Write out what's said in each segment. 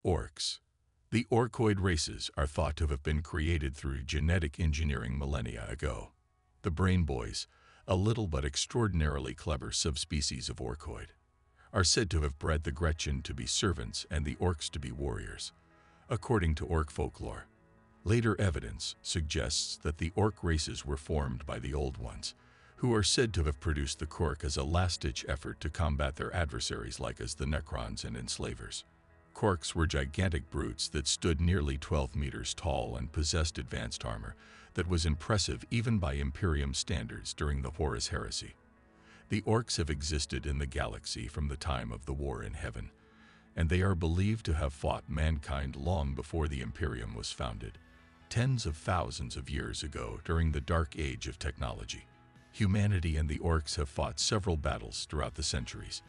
Orks. The orkoid races are thought to have been created through genetic engineering millennia ago. The Brain Boys, a little but extraordinarily clever subspecies of orkoid, are said to have bred the Gretchen to be servants and the orcs to be warriors, according to orc folklore. Later evidence suggests that the orc races were formed by the Old Ones, who are said to have produced the Kork as a last-ditch effort to combat their adversaries like as the Necrons and Enslavers. Korks were gigantic brutes that stood nearly 12 meters tall and possessed advanced armor that was impressive even by Imperium standards during the Horus Heresy. The orcs have existed in the galaxy from the time of the War in Heaven, and they are believed to have fought mankind long before the Imperium was founded, tens of thousands of years ago during the Dark Age of technology. Humanity and the orcs have fought several battles throughout the centuries,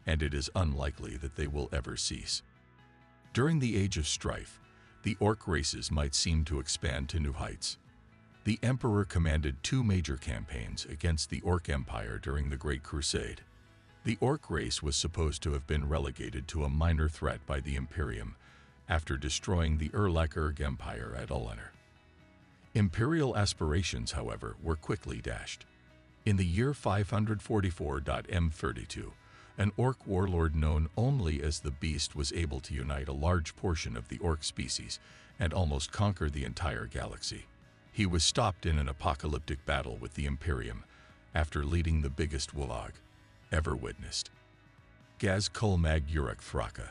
and it is unlikely that they will ever cease. During the Age of Strife, the orc races might seem to expand to new heights. The Emperor commanded 2 major campaigns against the Orc Empire during the Great Crusade. The orc race was supposed to have been relegated to a minor threat by the Imperium after destroying the Urlach-Urg Empire at Ullanr. Imperial aspirations, however, were quickly dashed. In the year 544 M32, an orc warlord known only as the Beast was able to unite a large portion of the orc species and almost conquer the entire galaxy. He was stopped in an apocalyptic battle with the Imperium after leading the biggest Wulog ever witnessed. Gaz-Kul Mag Uruk Thraka,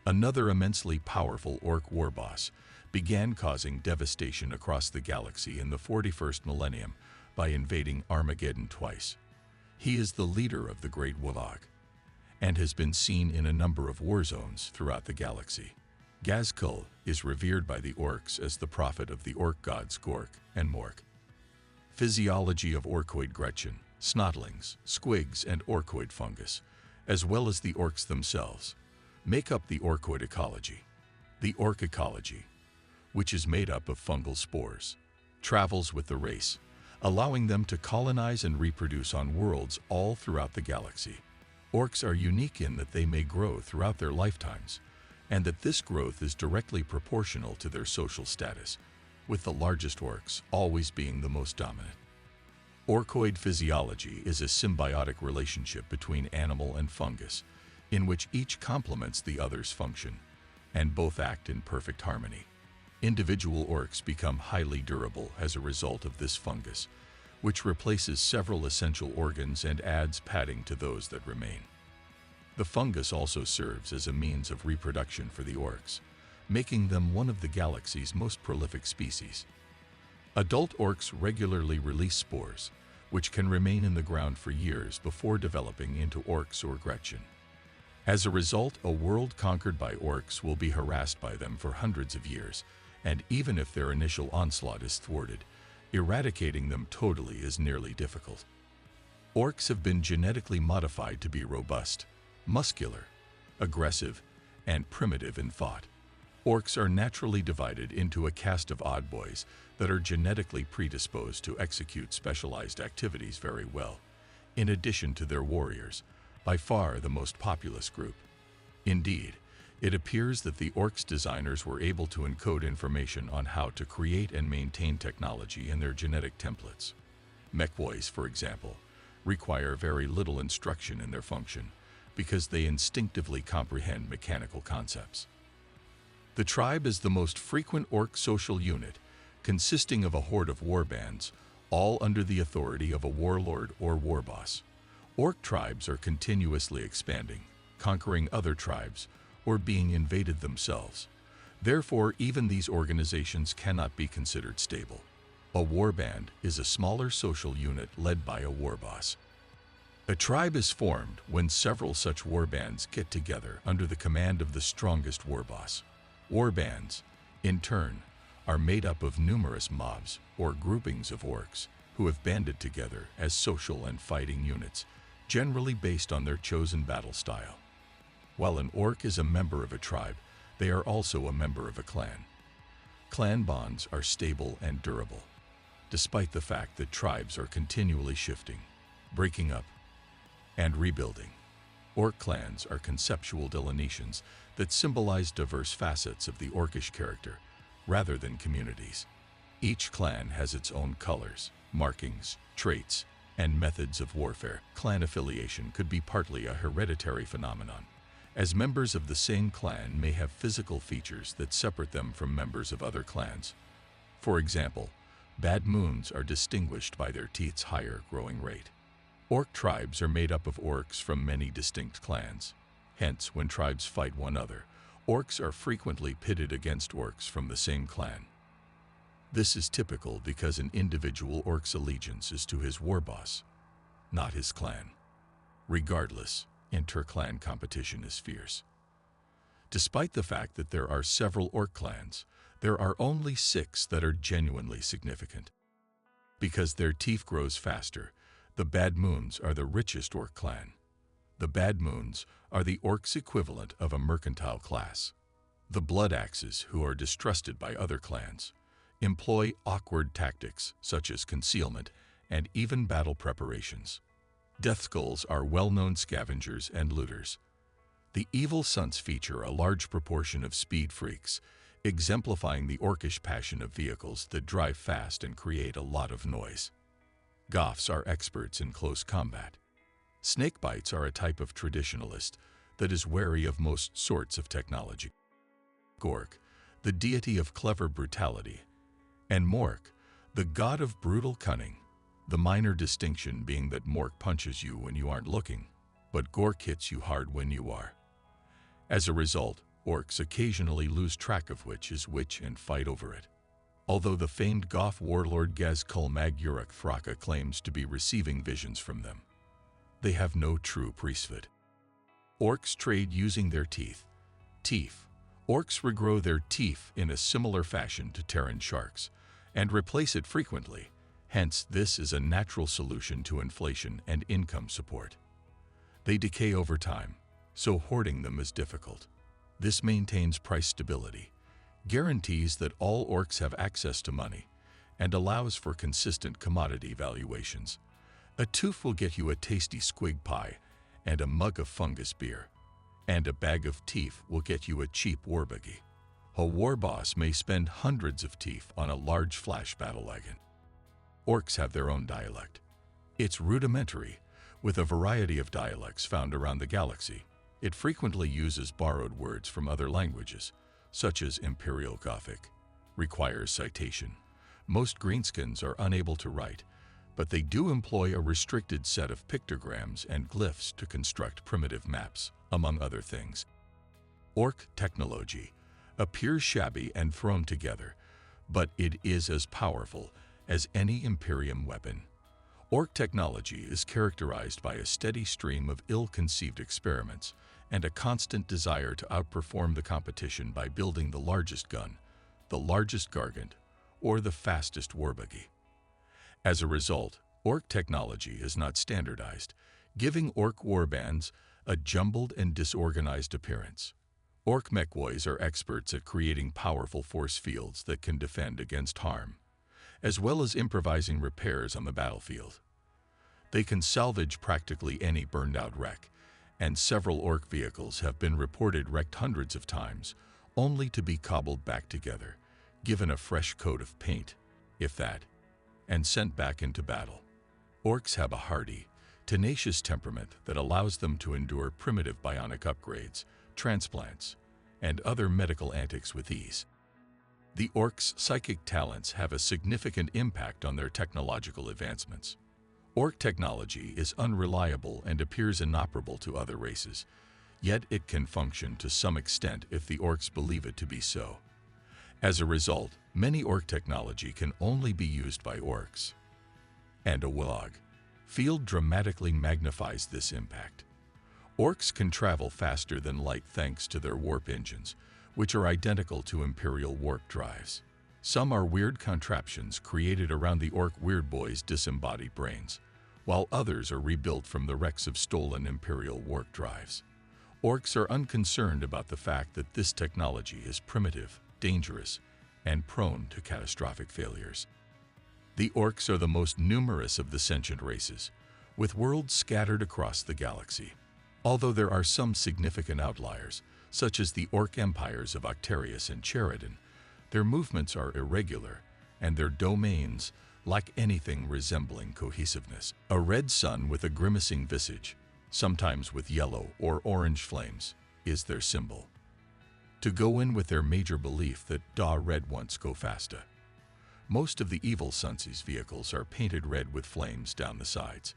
another immensely powerful orc warboss, began causing devastation across the galaxy in the 41st millennium by invading Armageddon twice. He is the leader of the Great Wulog and has been seen in a number of war zones throughout the galaxy. Gaz-Kul is revered by the orcs as the prophet of the orc gods Gork and Mork. Physiology of orkoid Gretchen, snotlings, squigs, and orkoid fungus, as well as the orcs themselves, make up the orkoid ecology. The orc ecology, which is made up of fungal spores, travels with the race, allowing them to colonize and reproduce on worlds all throughout the galaxy. Orcs are unique in that they may grow throughout their lifetimes, and that this growth is directly proportional to their social status, with the largest orcs always being the most dominant. Orkoid physiology is a symbiotic relationship between animal and fungus, in which each complements the other's function, and both act in perfect harmony. Individual orcs become highly durable as a result of this fungus, which replaces several essential organs and adds padding to those that remain. The fungus also serves as a means of reproduction for the orcs, making them one of the galaxy's most prolific species. Adult orcs regularly release spores, which can remain in the ground for years before developing into orcs or Gretchen. As a result, a world conquered by orcs will be harassed by them for hundreds of years, and even if their initial onslaught is thwarted, eradicating them totally is nearly difficult. Orcs have been genetically modified to be robust, muscular, aggressive, and primitive in thought. Orcs are naturally divided into a caste of odd boys that are genetically predisposed to execute specialized activities very well, in addition to their warriors, by far the most populous group. Indeed, it appears that the orcs designers were able to encode information on how to create and maintain technology in their genetic templates. Mech boys, for example, require very little instruction in their function because they instinctively comprehend mechanical concepts. The tribe is the most frequent orc social unit, consisting of a horde of warbands, all under the authority of a warlord or warboss. Orc tribes are continuously expanding, conquering other tribes, or being invaded themselves. Therefore, even these organizations cannot be considered stable. A warband is a smaller social unit led by a warboss. A tribe is formed when several such warbands get together under the command of the strongest warboss. Warbands, in turn, are made up of numerous mobs or groupings of orcs who have banded together as social and fighting units, generally based on their chosen battle style. While an orc is a member of a tribe, they are also a member of a clan. Clan bonds are stable and durable, despite the fact that tribes are continually shifting, breaking up, and rebuilding. Ork clans are conceptual delineations that symbolize diverse facets of the Orkish character, rather than communities. Each clan has its own colors, markings, traits, and methods of warfare. Clan affiliation could be partly a hereditary phenomenon, as members of the same clan may have physical features that separate them from members of other clans. For example, bad moons are distinguished by their teeth's higher growing rate. Ork tribes are made up of orcs from many distinct clans. Hence, when tribes fight one another, orcs are frequently pitted against orcs from the same clan. This is typical because an individual orc's allegiance is to his war boss, not his clan. Regardless, inter-clan competition is fierce. Despite the fact that there are several orc clans, there are only 6 that are genuinely significant. Because their teeth grows faster, the Bad Moons are the richest orc clan. The Bad Moons are the orcs' equivalent of a mercantile class. The Blood Axes, who are distrusted by other clans, employ awkward tactics such as concealment and even battle preparations. Death Skulls are well-known scavengers and looters. The Evil Sons feature a large proportion of speed freaks, exemplifying the orcish passion of vehicles that drive fast and create a lot of noise. Goths are experts in close combat. Snakebites are a type of traditionalist that is wary of most sorts of technology. Gork, the deity of clever brutality, and Mork, the god of brutal cunning, the minor distinction being that Mork punches you when you aren't looking, but Gork hits you hard when you are. As a result, orcs occasionally lose track of which is which and fight over it. Although the famed Goth warlord Gazkul Mag-Uruk Thraka claims to be receiving visions from them, they have no true priesthood. Orcs trade using their teeth. Teeth. Orcs regrow their teeth in a similar fashion to Terran sharks, and replace it frequently. Hence, this is a natural solution to inflation and income support. They decay over time, so hoarding them is difficult. This maintains price stability, guarantees that all orcs have access to money, and allows for consistent commodity valuations. A tooth will get you a tasty squig pie and a mug of fungus beer, and a bag of teeth will get you a cheap warbuggy. A war boss may spend hundreds of teeth on a large flash battle wagon. Orcs have their own dialect. It's rudimentary, with a variety of dialects found around the galaxy. It frequently uses borrowed words from other languages, such as Imperial Gothic, requires citation. Most greenskins are unable to write, but they do employ a restricted set of pictograms and glyphs to construct primitive maps, among other things. Orc technology appears shabby and thrown together, but it is as powerful as any Imperium weapon. Orc technology is characterized by a steady stream of ill-conceived experiments and a constant desire to outperform the competition by building the largest gun, the largest gargant, or the fastest warbuggy. As a result, Orc technology is not standardized, giving Orc warbands a jumbled and disorganized appearance. Orc mechwoys are experts at creating powerful force fields that can defend against harm, as well as improvising repairs on the battlefield. They can salvage practically any burned-out wreck, and several Orc vehicles have been reported wrecked hundreds of times, only to be cobbled back together, given a fresh coat of paint, if that, and sent back into battle. Orcs have a hardy, tenacious temperament that allows them to endure primitive bionic upgrades, transplants, and other medical antics with ease. The Orcs' psychic talents have a significant impact on their technological advancements. Orc technology is unreliable and appears inoperable to other races, yet it can function to some extent if the Orcs believe it to be so. As a result, many Orc technology can only be used by Orcs. And a Wilog field dramatically magnifies this impact. Orcs can travel faster than light thanks to their warp engines, which are identical to Imperial warp drives. Some are weird contraptions created around the Orc Weird Boy's disembodied brains, while others are rebuilt from the wrecks of stolen Imperial warp drives. Orcs are unconcerned about the fact that this technology is primitive, dangerous, and prone to catastrophic failures. The Orcs are the most numerous of the sentient races, with worlds scattered across the galaxy. Although there are some significant outliers, such as the Orc empires of Octarius and Cheredin, their movements are irregular, and their domains lack anything resembling cohesiveness. A red sun with a grimacing visage, sometimes with yellow or orange flames, is their symbol. To go in with their major belief that Da Red once go fasta. Most of the Evil Sun's vehicles are painted red with flames down the sides.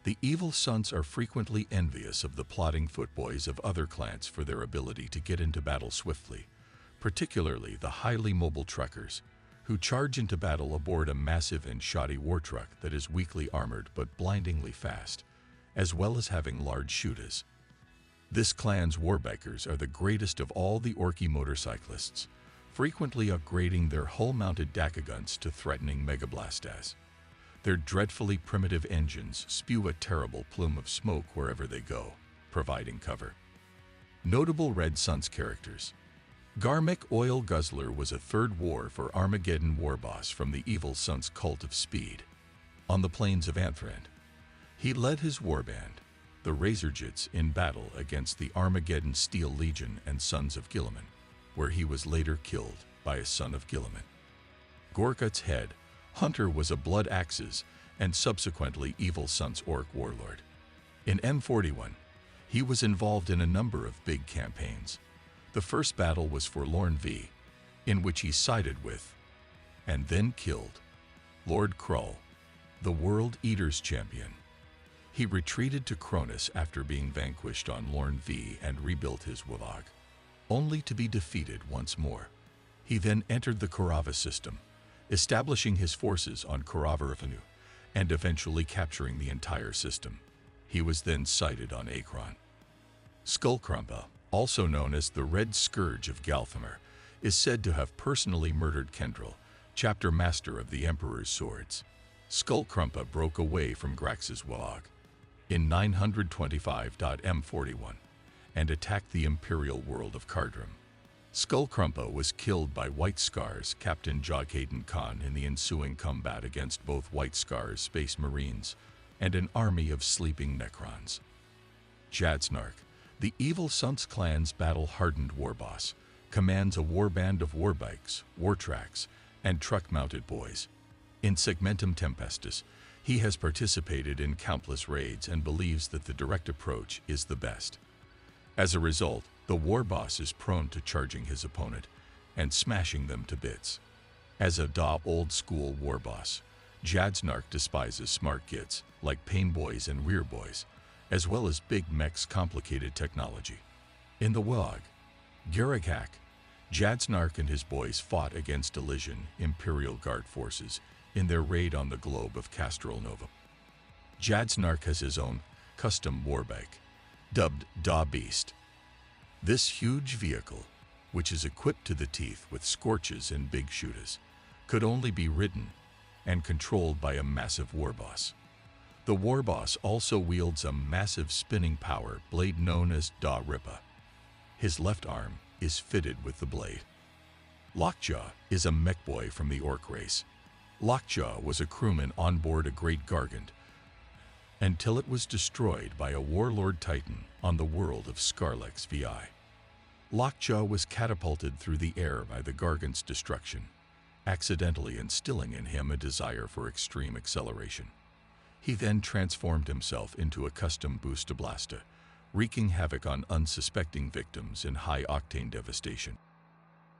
The Evil Suns are frequently envious of the plodding footboys of other clans for their ability to get into battle swiftly, particularly the highly mobile truckers, who charge into battle aboard a massive and shoddy war truck that is weakly armored but blindingly fast, as well as having large shooters. This clan's warbikers are the greatest of all the Orky motorcyclists, frequently upgrading their hull-mounted Dakaguns to threatening megablastas. Their dreadfully primitive engines spew a terrible plume of smoke wherever they go, providing cover. Notable Red Sun's characters. Garmic Oil Guzzler was a third war for Armageddon warboss from the Evil Sun's cult of speed. On the plains of Anthrand, he led his warband, the Razorjits, in battle against the Armageddon Steel Legion and Sons of Guilliman, where he was later killed by a son of Guilliman. Gorkut's head, Hunter, was a Blood Axes and subsequently Evil Sun's Orc warlord. In M41, he was involved in a number of big campaigns. The first battle was for Lorn V, in which he sided with, and then killed, Lord Krull, the World Eaters champion. He retreated to Cronus after being vanquished on Lorn V and rebuilt his Wavog, only to be defeated once more. He then entered the Korava system, establishing his forces on Korava Avenue and eventually capturing the entire system. He was then sighted on Akron. Skullcrumpa, also known as the Red Scourge of Galthamer, is said to have personally murdered Kendril, chapter master of the Emperor's Swords. Skullcrumpa broke away from Grax's Wog in 925.M41 and attacked the Imperial world of Cardrum. Skullcrumpa was killed by White Scar's Captain Joghaden Khan in the ensuing combat against both White Scar's Space Marines and an army of sleeping Necrons. Jadsnark, the Evil Sun's clan's battle-hardened warboss, commands a warband of warbikes, wartracks, and truck-mounted boys. In Segmentum Tempestus, he has participated in countless raids and believes that the direct approach is the best. As a result, the warboss is prone to charging his opponent and smashing them to bits. As a old-school warboss, Jadsnark despises smart kids like Pain Boys and Rear Boys, as well as big mech's complicated technology. In the WOG, Garagak, Jadsnark and his boys fought against Elysian Imperial Guard forces in their raid on the globe of Castrol Nova. Jadsnark has his own custom warbike, dubbed Da Beast. This huge vehicle, which is equipped to the teeth with scorches and big shooters, could only be ridden and controlled by a massive warboss. The warboss also wields a massive spinning power blade known as Da Ripa. His left arm is fitted with the blade. Lockjaw is a mech boy from the Orc race. Lockjaw was a crewman on board a Great Gargant until it was destroyed by a warlord titan on the world of Scarlex VI. Lockjaw was catapulted through the air by the Gargant's destruction, accidentally instilling in him a desire for extreme acceleration. He then transformed himself into a custom Boostablasta, wreaking havoc on unsuspecting victims in high-octane devastation.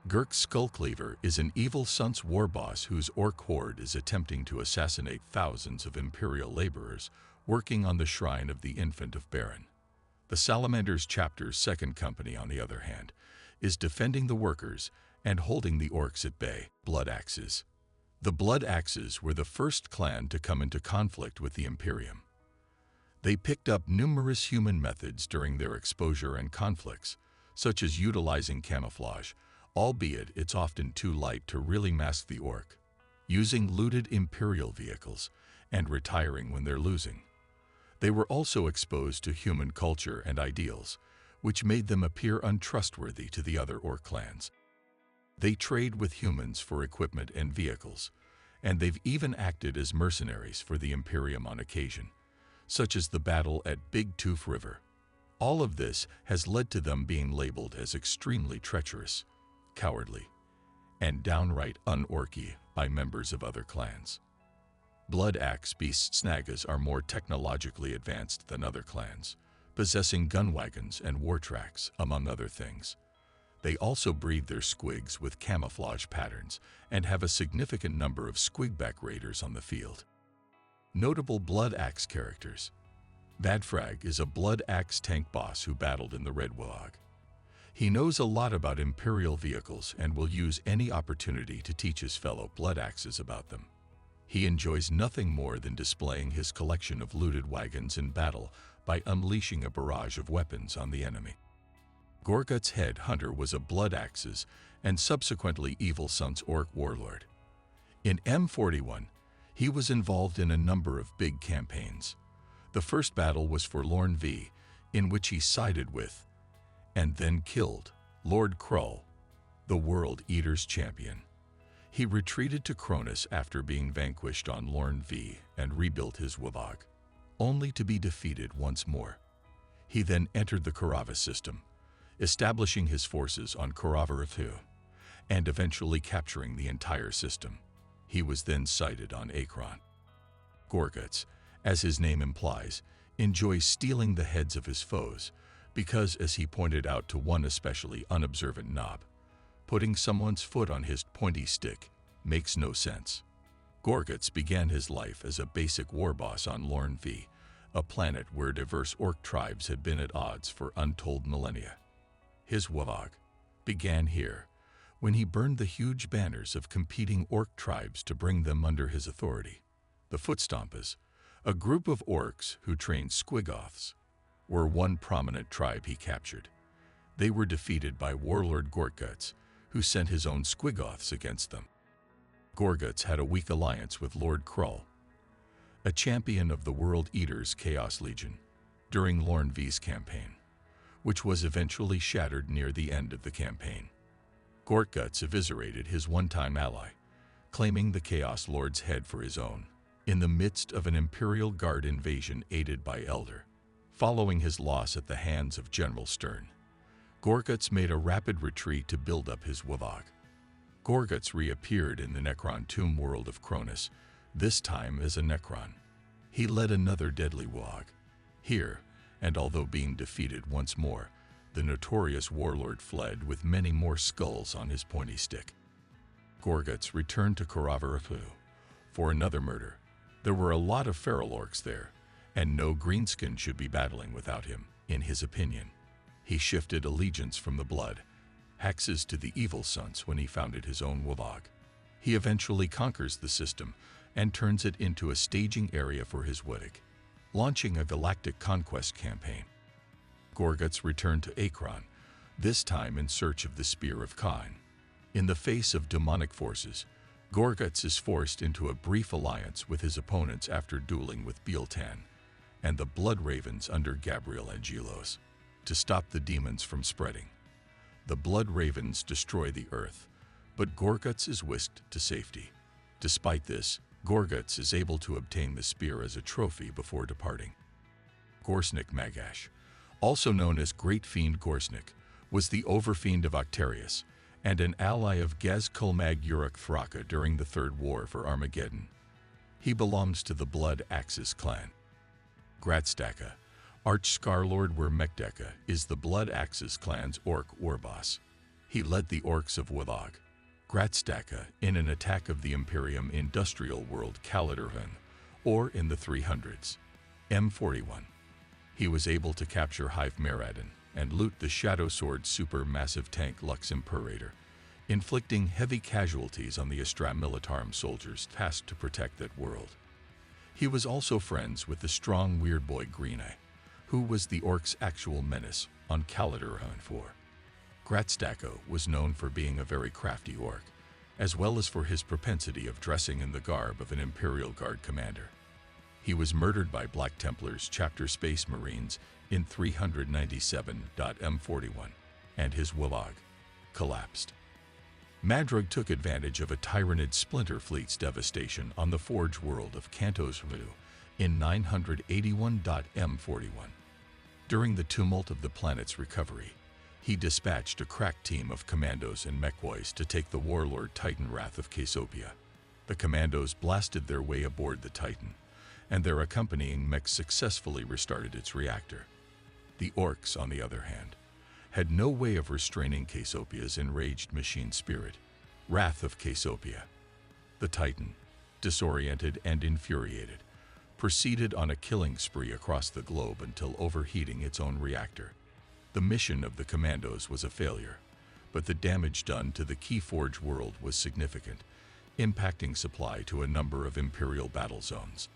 Gurk Skullcleaver is an Evil Sun's warboss whose Orc horde is attempting to assassinate thousands of Imperial laborers working on the shrine of the Infant of Baron. The Salamander's Chapter's second company, on the other hand, is defending the workers and holding the Orcs at bay. Blood Axes. The Blood Axes were the first clan to come into conflict with the Imperium. They picked up numerous human methods during their exposure and conflicts, such as utilizing camouflage, albeit it's often too light to really mask the Orc, using looted Imperial vehicles, and retiring when they're losing. They were also exposed to human culture and ideals, which made them appear untrustworthy to the other Orc clans. They trade with humans for equipment and vehicles, and they've even acted as mercenaries for the Imperium on occasion, such as the battle at Big Tooth River. All of this has led to them being labeled as extremely treacherous, cowardly, and downright un-orky by members of other clans. Blood Axe Beasts Snagas are more technologically advanced than other clans, possessing gun wagons and war tracks, among other things. They also breed their squigs with camouflage patterns and have a significant number of squigback raiders on the field. Notable Blood Axe characters. Vadfrag is a Blood Axe tank boss who battled in the Red Warg. He knows a lot about Imperial vehicles and will use any opportunity to teach his fellow Blood Axes about them. He enjoys nothing more than displaying his collection of looted wagons in battle by unleashing a barrage of weapons on the enemy. Gorgut's head hunter was a Blood Axe's and subsequently Evil Sun's Ork warlord. In M41, he was involved in a number of big campaigns. The first battle was for Lorn V, in which he sided with, and then killed, Lord Krull, the World Eater's champion. He retreated to Cronus after being vanquished on Lorn V and rebuilt his Warthog, only to be defeated once more. He then entered the Karava system, establishing his forces on Karava and eventually capturing the entire system. He was then sighted on Akron. Gorguts, as his name implies, enjoys stealing the heads of his foes because, as he pointed out to one especially unobservant knob, putting someone's foot on his pointy stick makes no sense. Gorguts began his life as a basic war boss on Lorn V, a planet where diverse orc tribes had been at odds for untold millennia. His Warthog began here when he burned the huge banners of competing orc tribes to bring them under his authority. The Footstompers, a group of orcs who trained Squigoths, were one prominent tribe he captured. They were defeated by Warlord Gorguts, who sent his own Squigoths against them. Gorguts had a weak alliance with Lord Krull, a champion of the World Eater's Chaos Legion, during Lorn V's campaign, which was eventually shattered near the end of the campaign. Gorguts eviscerated his one-time ally, claiming the Chaos Lord's head for his own, in the midst of an Imperial Guard invasion aided by Elder. Following his loss at the hands of General Stern, Gorguts made a rapid retreat to build up his Warthog. Gorguts reappeared in the Necron tomb world of Cronus, this time as a Necron. He led another deadly Warthog here, and although being defeated once more, the notorious warlord fled with many more skulls on his pointy stick. Gorguts returned to Karava for another murder. There were a lot of feral orcs there, and no greenskin should be battling without him, in his opinion. He shifted allegiance from the Blood Axes to the Evil Suns when he founded his own Warthog. He eventually conquers the system and turns it into a staging area for his Warthog, launching a galactic conquest campaign. Gorguts returned to Akron, this time in search of the Spear of Khan. In the face of demonic forces, Gorguts is forced into a brief alliance with his opponents after dueling with Bealtan and the Blood Ravens under Gabriel Angelos to stop the demons from spreading. The Blood Ravens destroy the Earth, but Gorguts is whisked to safety. Despite this, Gorguts is able to obtain the spear as a trophy before departing. Gorsnik Magash, also known as Great Fiend Gorsnik, was the Overfiend of Octarius and an ally of Gaz-Kulmag Uruk Thraka during the Third War for Armageddon. He belongs to the Blood Axis clan. Gratstaka, Arch-Scarlord Wermekdeka, is the Blood Axis clan's orc warboss. He led the orcs of Warthog, Gratstaka, in an attack of the Imperium industrial world Kaladerhun, or in the 300s. M41. He was able to capture Hive Meradin and loot the Shadow Sword supermassive tank Lux Imperator, inflicting heavy casualties on the Astra Militarum soldiers tasked to protect that world. He was also friends with the strong weird boy Green Eye, who was the orcs' actual menace on Kaladerhun 4. Gratstako was known for being a very crafty orc, as well as for his propensity of dressing in the garb of an Imperial Guard commander. He was murdered by Black Templars Chapter Space Marines in 397.M41, and his Warthog collapsed. Madrug took advantage of a Tyranid splinter fleet's devastation on the Forge world of Kantos Vu in 981.M41. During the tumult of the planet's recovery, he dispatched a crack team of commandos and mechboys to take the warlord Titan Wrath of Casopia. The commandos blasted their way aboard the Titan, and their accompanying mech successfully restarted its reactor. The Orks, on the other hand, had no way of restraining Casopia's enraged machine spirit, Wrath of Casopia. The Titan, disoriented and infuriated, proceeded on a killing spree across the globe until overheating its own reactor. The mission of the commandos was a failure, but the damage done to the Keyforge world was significant, impacting supply to a number of Imperial battle zones.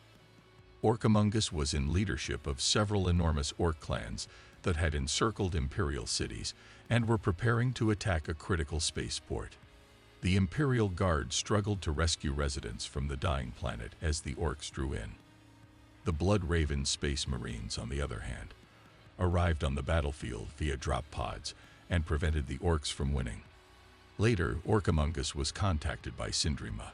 Orkamungus was in leadership of several enormous Ork clans that had encircled Imperial cities and were preparing to attack a critical spaceport. The Imperial Guard struggled to rescue residents from the dying planet as the Orks drew in. The Blood-Raven Space Marines, on the other hand, arrived on the battlefield via drop pods and prevented the Orks from winning. Later, Orkamungus was contacted by Syndrima,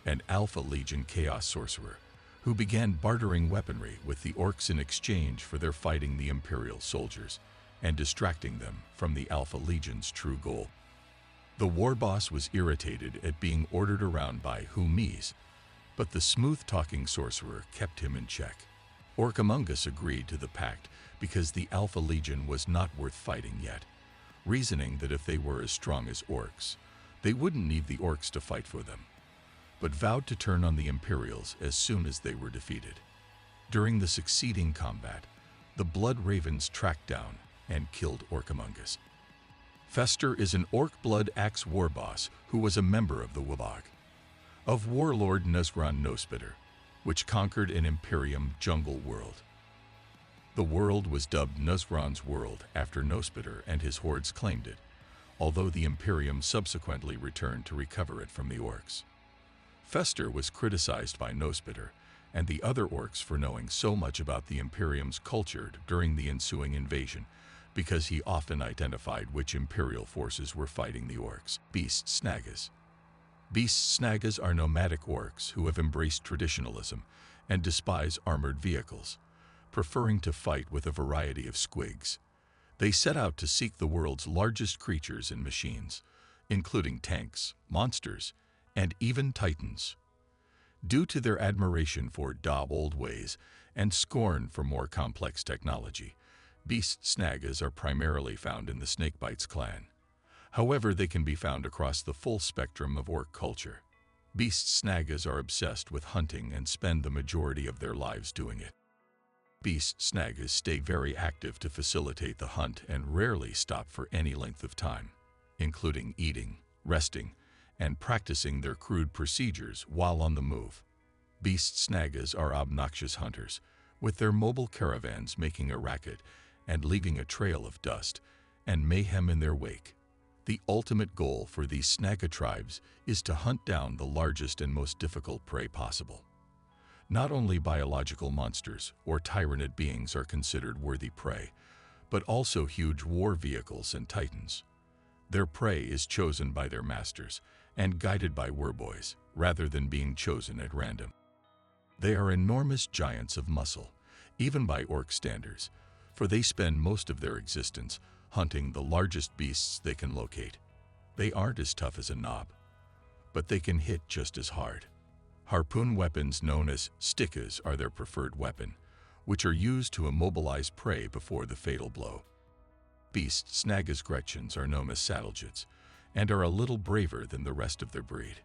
an Alpha Legion Chaos Sorcerer, who began bartering weaponry with the Orks in exchange for their fighting the Imperial soldiers and distracting them from the Alpha Legion's true goal. The war boss was irritated at being ordered around by Humis, but the smooth-talking sorcerer kept him in check. Orkamungus agreed to the pact because the Alpha Legion was not worth fighting yet, reasoning that if they were as strong as Orks, they wouldn't need the Orks to fight for them, but vowed to turn on the Imperials as soon as they were defeated. During the succeeding combat, the Blood Ravens tracked down and killed Orkamungus. Fester is an Ork Blood Axe war boss who was a member of the Wabog of warlord Nuzgran Nospitter, which conquered an Imperium jungle world. The world was dubbed Nuzgran's World after Nospitter and his hordes claimed it, although the Imperium subsequently returned to recover it from the Orks. Fester was criticized by Nospitter and the other Orks for knowing so much about the Imperium's culture during the ensuing invasion, because he often identified which Imperial forces were fighting the Orks. Beast Snagas. Beast Snagas are nomadic Orks who have embraced traditionalism and despise armored vehicles, preferring to fight with a variety of squigs. They set out to seek the world's largest creatures and machines, including tanks, monsters, and even titans. Due to their admiration for old ways and scorn for more complex technology, Beast Snagas are primarily found in the Snakebites clan. However, they can be found across the full spectrum of Ork culture. Beast Snagas are obsessed with hunting and spend the majority of their lives doing it. Beast Snagas stay very active to facilitate the hunt and rarely stop for any length of time, including eating, resting, and practicing their crude procedures while on the move. Beast Snagas are obnoxious hunters, with their mobile caravans making a racket and leaving a trail of dust and mayhem in their wake. The ultimate goal for these Snaga tribes is to hunt down the largest and most difficult prey possible. Not only biological monsters or tyrannid beings are considered worthy prey, but also huge war vehicles and titans. Their prey is chosen by their masters and guided by wereboys, rather than being chosen at random. They are enormous giants of muscle, even by Ork standards, for they spend most of their existence hunting the largest beasts they can locate. They aren't as tough as a knob, but they can hit just as hard. Harpoon weapons known as stickas are their preferred weapon, which are used to immobilize prey before the fatal blow. Beast Snagas Gretchens are known as saddlejets and are a little braver than the rest of their breed.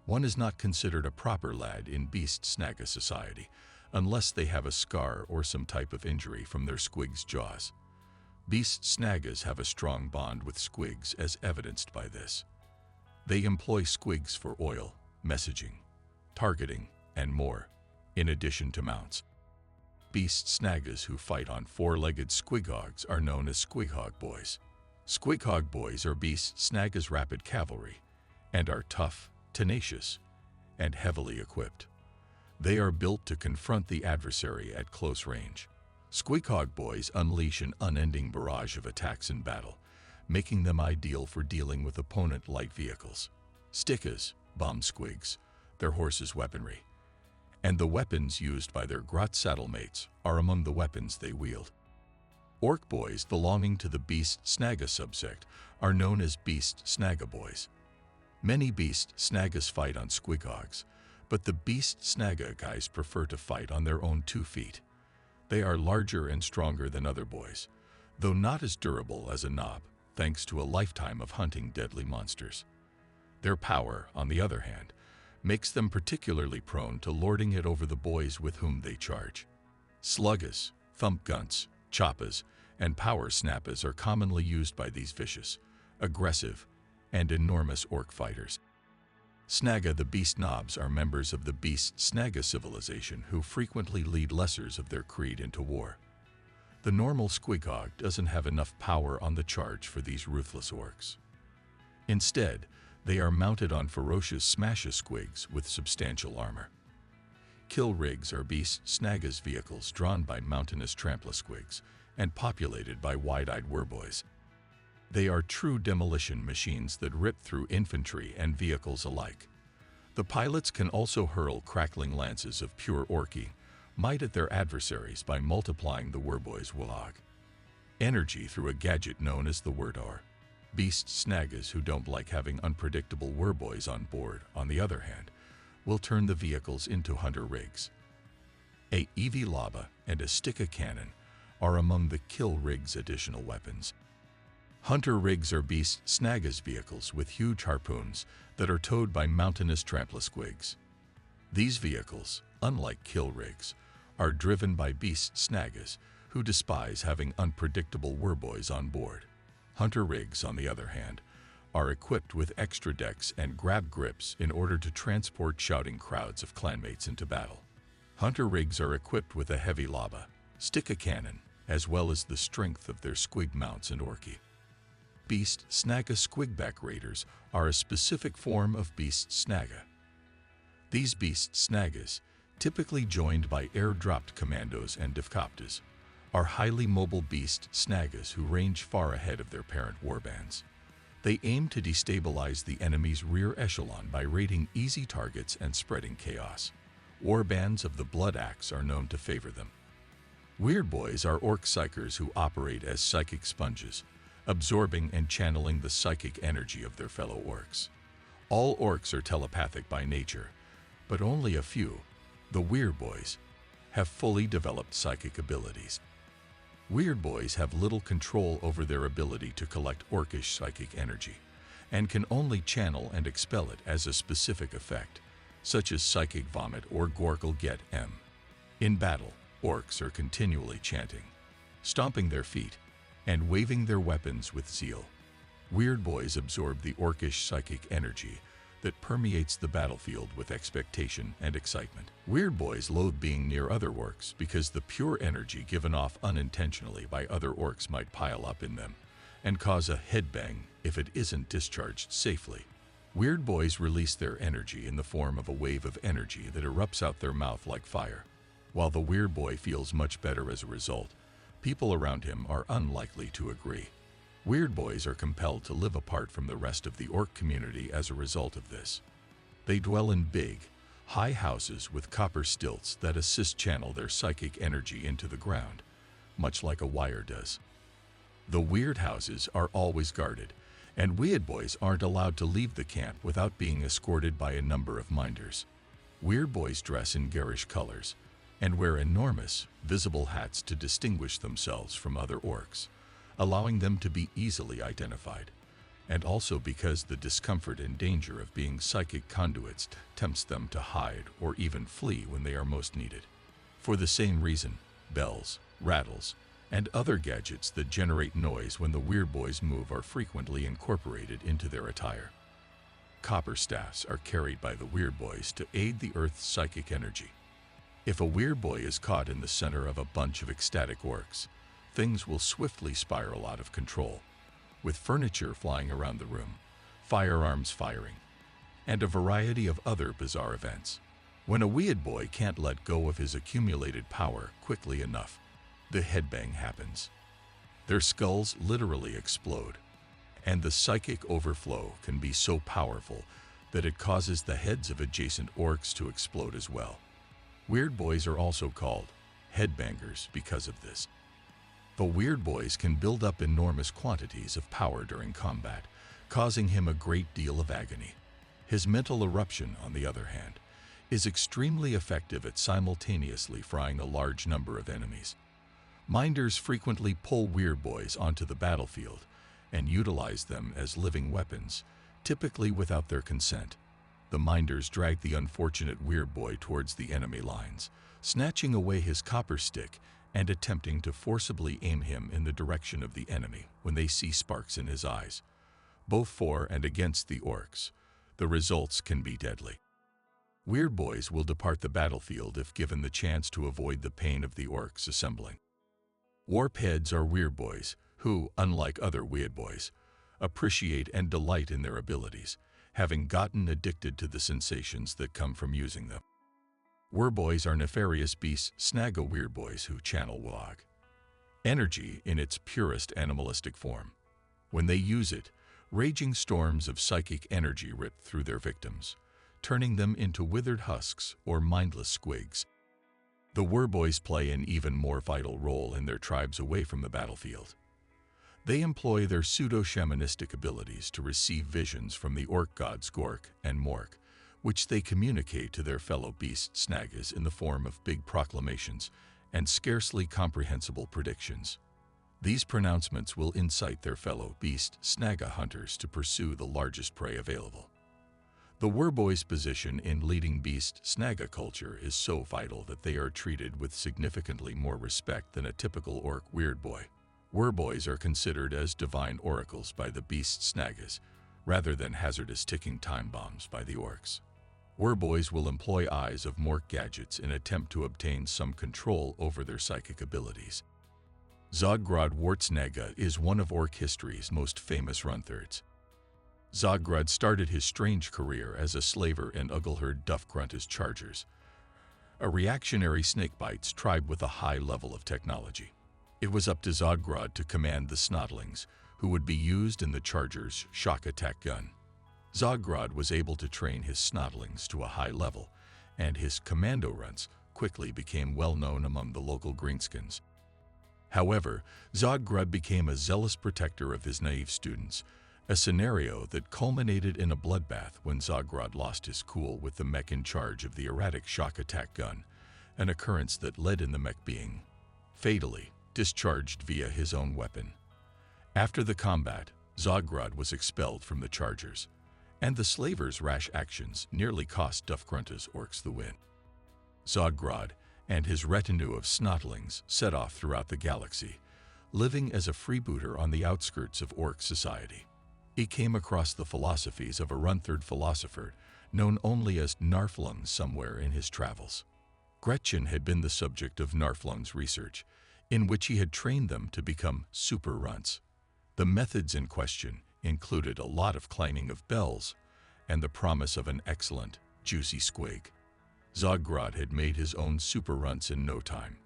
One is not considered a proper lad in Beast Snaga society unless they have a scar or some type of injury from their squig's jaws. Beast Snagas have a strong bond with squigs as evidenced by this. They employ squigs for oil, messaging, targeting, and more, in addition to mounts. Beast Snagas who fight on four-legged squighogs are known as squighog boys. Squighog boys are Beast Snagas rapid cavalry and are tough, tenacious, and heavily equipped. They are built to confront the adversary at close range. Squighog boys unleash an unending barrage of attacks in battle, making them ideal for dealing with opponent light vehicles. Stickas, bomb squigs, their horses' weaponry, and the weapons used by their grot saddlemates are among the weapons they wield. Ork boys belonging to the Beast Snaga subsect are known as Beast Snaga boys. Many Beast Snagas fight on squigogs, but the Beast Snaga guys prefer to fight on their own 2 feet. They are larger and stronger than other boys, though not as durable as a knob, thanks to a lifetime of hunting deadly monsters. Their power, on the other hand, makes them particularly prone to lording it over the boys with whom they charge. Sluggas, thump gunts, choppas, and power snappas are commonly used by these vicious, aggressive, and enormous orc fighters. Snaga the Beast Knobs are members of the Beast Snaga civilization who frequently lead lessers of their creed into war. The normal squigog doesn't have enough power on the charge for these ruthless orcs. Instead, they are mounted on ferocious smash-a-squigs with substantial armor. Kill rigs are Beast Snaga's vehicles drawn by mountainous trample-squigs and populated by wide-eyed werboys. They are true demolition machines that rip through infantry and vehicles alike. The pilots can also hurl crackling lances of pure orky might at their adversaries by multiplying the werboy's wog energy through a gadget known as the Wordor. Beast Snagas who don't like having unpredictable werboys on board, on the other hand, will turn the vehicles into hunter rigs. A EV Lava and a Sticka cannon are among the kill rig's additional weapons. Hunter rigs are Beast Snagas vehicles with huge harpoons that are towed by mountainous trample-squigs. These vehicles, unlike kill rigs, are driven by Beast Snagas who despise having unpredictable werboys on board. Hunter rigs, on the other hand, are equipped with extra decks and grab grips in order to transport shouting crowds of clanmates into battle. Hunter rigs are equipped with a heavy lava, Sticka cannon, as well as the strength of their squig mounts and orky. Beast Snaga squigback raiders are a specific form of Beast Snaga. These Beast Snagas, typically joined by air-dropped commandos and difcoptas, are highly mobile Beast Snagas who range far ahead of their parent warbands. They aim to destabilize the enemy's rear echelon by raiding easy targets and spreading chaos. Warbands of the Blood Axe are known to favor them. Weird Boys are orc psychers who operate as psychic sponges, absorbing and channeling the psychic energy of their fellow orcs. All orcs are telepathic by nature, but only a few, the Weird Boys, have fully developed psychic abilities. Weird Boys have little control over their ability to collect orcish psychic energy, and can only channel and expel it as a specific effect, such as psychic vomit or Gorkle Get M. In battle, orcs are continually chanting, stomping their feet, and waving their weapons with zeal. Weird Boys absorb the orcish psychic energy that permeates the battlefield with expectation and excitement. Weird Boys loathe being near other orcs because the pure energy given off unintentionally by other orcs might pile up in them and cause a headbang if it isn't discharged safely. Weird Boys release their energy in the form of a wave of energy that erupts out their mouth like fire. While the Weird Boy feels much better as a result, people around him are unlikely to agree. Weird Boys are compelled to live apart from the rest of the orc community as a result of this. They dwell in big, high houses with copper stilts that assist channel their psychic energy into the ground, much like a wire does. The weird houses are always guarded, and Weird Boys aren't allowed to leave the camp without being escorted by a number of minders. Weird Boys dress in garish colors and wear enormous, visible hats to distinguish themselves from other orcs, allowing them to be easily identified, and also because the discomfort and danger of being psychic conduits tempts them to hide or even flee when they are most needed. For the same reason, bells, rattles, and other gadgets that generate noise when the Weird Boys move are frequently incorporated into their attire. Copper staffs are carried by the Weird Boys to aid the Earth's psychic energy. If a Weird Boy is caught in the center of a bunch of ecstatic orcs, things will swiftly spiral out of control, with furniture flying around the room, firearms firing, and a variety of other bizarre events. When a Weird Boy can't let go of his accumulated power quickly enough, the headbang happens. Their skulls literally explode, and the psychic overflow can be so powerful that it causes the heads of adjacent orcs to explode as well. Weird Boys are also called headbangers because of this. The Weird Boys can build up enormous quantities of power during combat, causing him a great deal of agony. His mental eruption, on the other hand, is extremely effective at simultaneously frying a large number of enemies. Minders frequently pull Weird Boys onto the battlefield and utilize them as living weapons, typically without their consent. The Minders drag the unfortunate Weird Boy towards the enemy lines, snatching away his copper stick and attempting to forcibly aim him in the direction of the enemy when they see sparks in his eyes. Both for and against the Orks, the results can be deadly. Weird Boys will depart the battlefield if given the chance to avoid the pain of the Orks assembling. Warpheads are Weird Boys who, unlike other Weird Boys, appreciate and delight in their abilities, having gotten addicted to the sensations that come from using them. Werboys are nefarious beasts Snaga Weird Boys who channel Wog energy in its purest animalistic form. When they use it, raging storms of psychic energy rip through their victims, turning them into withered husks or mindless squigs. The Werboys play an even more vital role in their tribes away from the battlefield. They employ their pseudo-shamanistic abilities to receive visions from the Ork gods Gork and Mork, which they communicate to their fellow beast Snagas in the form of big proclamations and scarcely comprehensible predictions. These pronouncements will incite their fellow beast Snaga hunters to pursue the largest prey available. The Werboys' position in leading beast Snaga culture is so vital that they are treated with significantly more respect than a typical Ork Weird Boy. Werboys are considered as divine oracles by the beast Snagas, rather than hazardous ticking time bombs by the Orks. Werboys will employ eyes of Mork gadgets in attempt to obtain some control over their psychic abilities. Zodgrod Wartsnaga is one of Ork history's most famous runthirds. Zodgrod started his strange career as a slaver in Ugleherd Duffgrunta's Chargers, a reactionary snakebites tribe with a high level of technology. It was up to Zodgrod to command the Snotlings, who would be used in the Chargers' shock attack gun. Zodgrod was able to train his Snotlings to a high level, and his commando runs quickly became well known among the local greenskins. However, Zodgrod became a zealous protector of his naive students, a scenario that culminated in a bloodbath when Zodgrod lost his cool with the mech in charge of the erratic shock attack gun, an occurrence that led in the mech being fatally discharged via his own weapon. After the combat, Zodgrod was expelled from the Chargers, and the slavers' rash actions nearly cost Duffgrunta's Orks the win. Zodgrod and his retinue of Snotlings set off throughout the galaxy, living as a freebooter on the outskirts of Ork society. He came across the philosophies of a runthird philosopher known only as Narflung somewhere in his travels. Gretchen had been the subject of Narflung's research, in which he had trained them to become super runts. The methods in question included a lot of clanging of bells and the promise of an excellent, juicy squig. Zodgrod had made his own super runts in no time,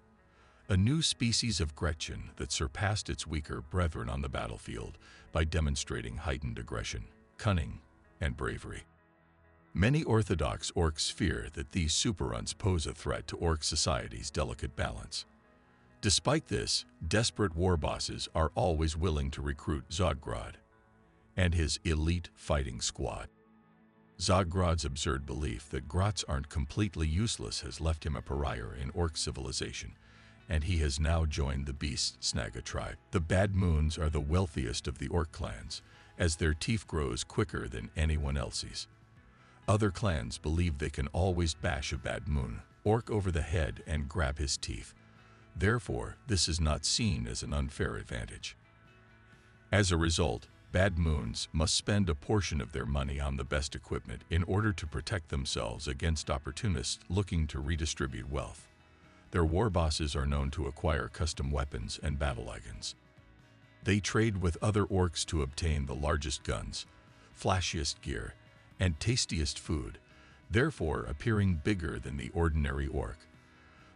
a new species of Gretchen that surpassed its weaker brethren on the battlefield by demonstrating heightened aggression, cunning, and bravery. Many Orthodox Orks fear that these super runts pose a threat to Ork society's delicate balance. Despite this, desperate war bosses are always willing to recruit Zodgrod and his elite fighting squad. Zodgrod's absurd belief that Grots aren't completely useless has left him a pariah in Ork civilization, and he has now joined the beast Snaga tribe. The Bad Moons are the wealthiest of the Ork clans, as their teeth grows quicker than anyone else's. Other clans believe they can always bash a Bad Moon Ork over the head and grab his teeth. Therefore, this is not seen as an unfair advantage. As a result, Bad Moons must spend a portion of their money on the best equipment in order to protect themselves against opportunists looking to redistribute wealth. Their war bosses are known to acquire custom weapons and battle wagons. They trade with other Orks to obtain the largest guns, flashiest gear, and tastiest food, therefore appearing bigger than the ordinary Ork,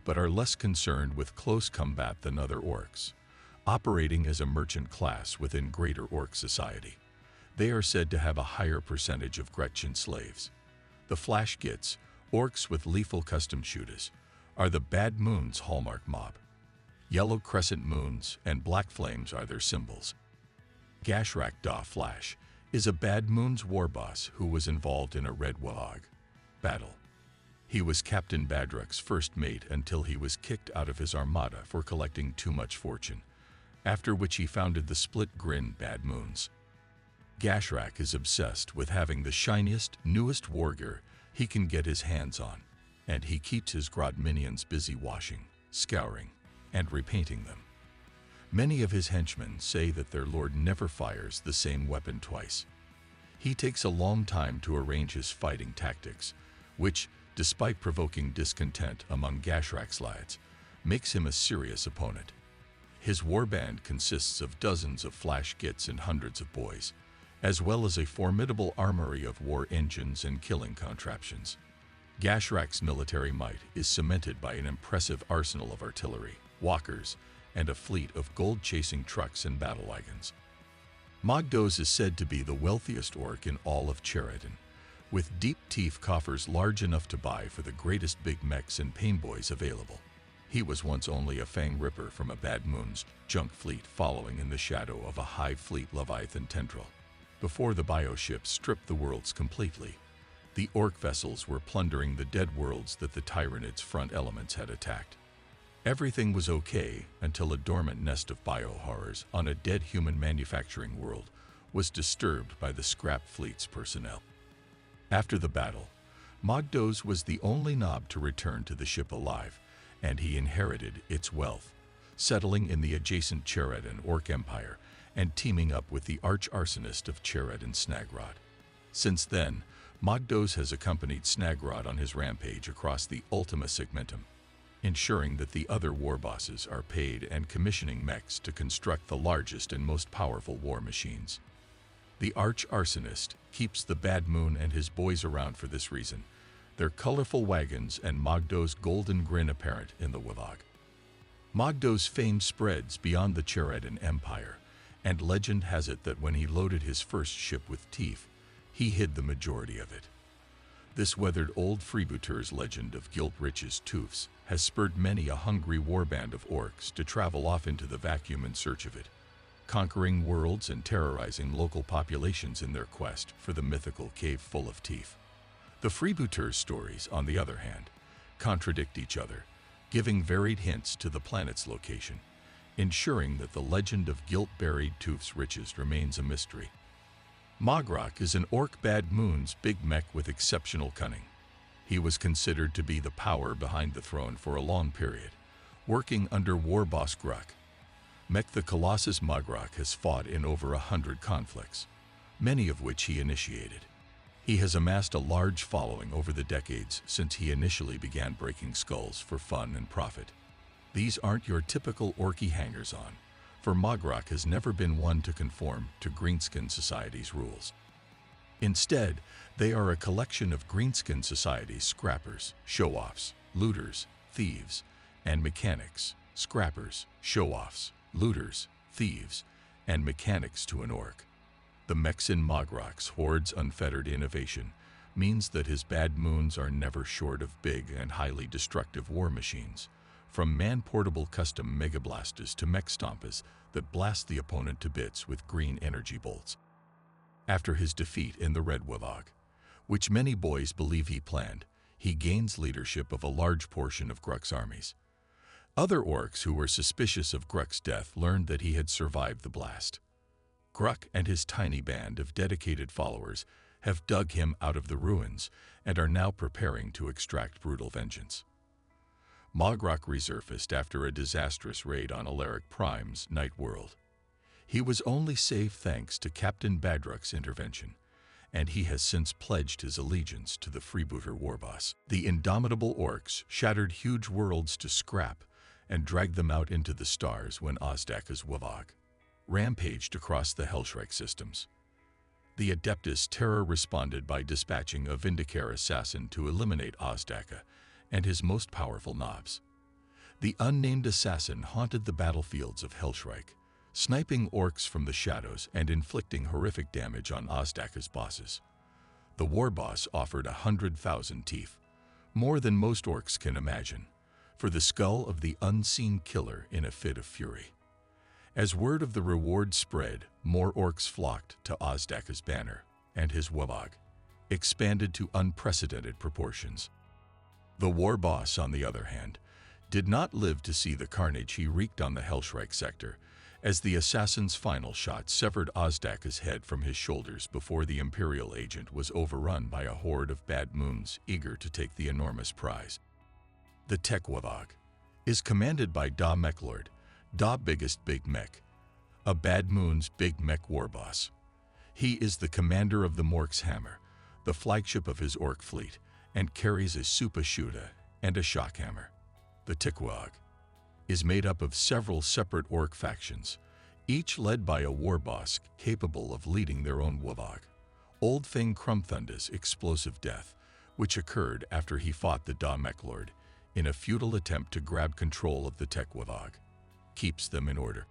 but are less concerned with close combat than other Orks, operating as a merchant class within greater Ork society. They are said to have a higher percentage of Gretchen slaves. The Flashgits, Orks with lethal custom shooters, are the Bad Moon's hallmark mob. Yellow crescent moons and black flames are their symbols. Gashrak da Flash is a Bad Moon's war boss who was involved in a Red Warhog battle. He was Captain Badruk's first mate until he was kicked out of his armada for collecting too much fortune, after which he founded the Split Grin Bad Moons. Gashrak is obsessed with having the shiniest, newest war gear he can get his hands on, and he keeps his Grod minions busy washing, scouring, and repainting them. Many of his henchmen say that their lord never fires the same weapon twice. He takes a long time to arrange his fighting tactics, which, despite provoking discontent among Gashrak's lads, makes him a serious opponent. His warband consists of dozens of flash gits and hundreds of boys, as well as a formidable armory of war engines and killing contraptions. Gashrak's military might is cemented by an impressive arsenal of artillery, walkers, and a fleet of gold-chasing trucks and battle wagons. Mogdos is said to be the wealthiest orc in all of Cheredin, with deep teeth coffers large enough to buy for the greatest big mechs and painboys available. He was once only a fang ripper from a Bad Moon's junk fleet following in the shadow of a high fleet Leviathan tendril. Before the bioships stripped the worlds completely, the orc vessels were plundering the dead worlds that the Tyranid's front elements had attacked. Everything was okay until a dormant nest of bio-horrors on a dead human manufacturing world was disturbed by the scrap fleet's personnel. After the battle, Mogdos was the only Nob to return to the ship alive, and he inherited its wealth, settling in the adjacent Cheredin Orc Empire and teaming up with the arch-arsonist of Cheredin Snagrod. Since then, Mogdos has accompanied Snagrod on his rampage across the Ultima Segmentum, ensuring that the other war bosses are paid and commissioning mechs to construct the largest and most powerful war machines. The arch-arsonist keeps the Bad Moon and his boys around for this reason, their colorful wagons and Mogdos' golden grin apparent in the Warhog. Mogdos' fame spreads beyond the Cheredin Empire, and legend has it that when he loaded his first ship with teeth, he hid the majority of it. This weathered old freebooter's legend of Gilt Rich's Toofs has spurred many a hungry warband of orcs to travel off into the vacuum in search of it, conquering worlds and terrorizing local populations in their quest for the mythical cave full of teeth. The freebooter's stories, on the other hand, contradict each other, giving varied hints to the planet's location, ensuring that the legend of Gilt-buried Toof's riches remains a mystery. Mogrok is an orc Bad Moon's big mech with exceptional cunning. He was considered to be the power behind the throne for a long period, working under war boss Gruk. Mech the Colossus Mogrok has fought in over 100 conflicts, many of which he initiated. He has amassed a large following over the decades since he initially began breaking skulls for fun and profit. These aren't your typical orky hangers-on, for Mogrok has never been one to conform to Greenskin Society's rules. Instead, they are a collection of Greenskin Society's scrappers, show-offs, looters, thieves, and mechanics. Scrappers, show-offs, looters, thieves, and mechanics to an orc. The mechs in Mogrok's hoard's unfettered innovation means that his Bad Moons are never short of big and highly destructive war machines, from man-portable custom megablasters to mech stompas that blast the opponent to bits with green energy bolts. After his defeat in the Red Warhog, which many boys believe he planned, he gains leadership of a large portion of Gruk's armies. Other orcs who were suspicious of Gruk's death learned that he had survived the blast. Gruk and his tiny band of dedicated followers have dug him out of the ruins and are now preparing to extract brutal vengeance. Mogrok resurfaced after a disastrous raid on Alaric Prime's Night World. He was only saved thanks to Captain Badruk's intervention, and he has since pledged his allegiance to the freebooter warboss. The indomitable orcs shattered huge worlds to scrap and dragged them out into the stars when Ozdaka's Warhog rampaged across the Hellshrike systems. The Adeptus Terror responded by dispatching a Vindicare assassin to eliminate Ozdaka and his most powerful knobs. The unnamed assassin haunted the battlefields of Hellshrike, sniping orcs from the shadows and inflicting horrific damage on Ozdaka's bosses. The war boss offered 100,000 teeth, more than most orcs can imagine, for the skull of the unseen killer in a fit of fury. As word of the reward spread, more orcs flocked to Ozdaka's banner, and his Wavog expanded to unprecedented proportions. The war boss, on the other hand, did not live to see the carnage he wreaked on the Hellshrike sector, as the assassin's final shot severed Ozdaka's head from his shoulders before the Imperial agent was overrun by a horde of bad moons eager to take the enormous prize. The Tech Wavog is commanded by Da Mechlord, Da Biggest Big Mech, a Bad Moon's big mech war boss. He is the commander of the Orks Hammer, the flagship of his orc fleet, and carries a Super Shuta and a shock hammer. The Tikwag is made up of several separate orc factions, each led by a war boss capable of leading their own Wavog. Old Thing Crumthunda's explosive death, which occurred after he fought the Da Mechlord in a futile attempt to grab control of the Tech Wavog, keeps them in order.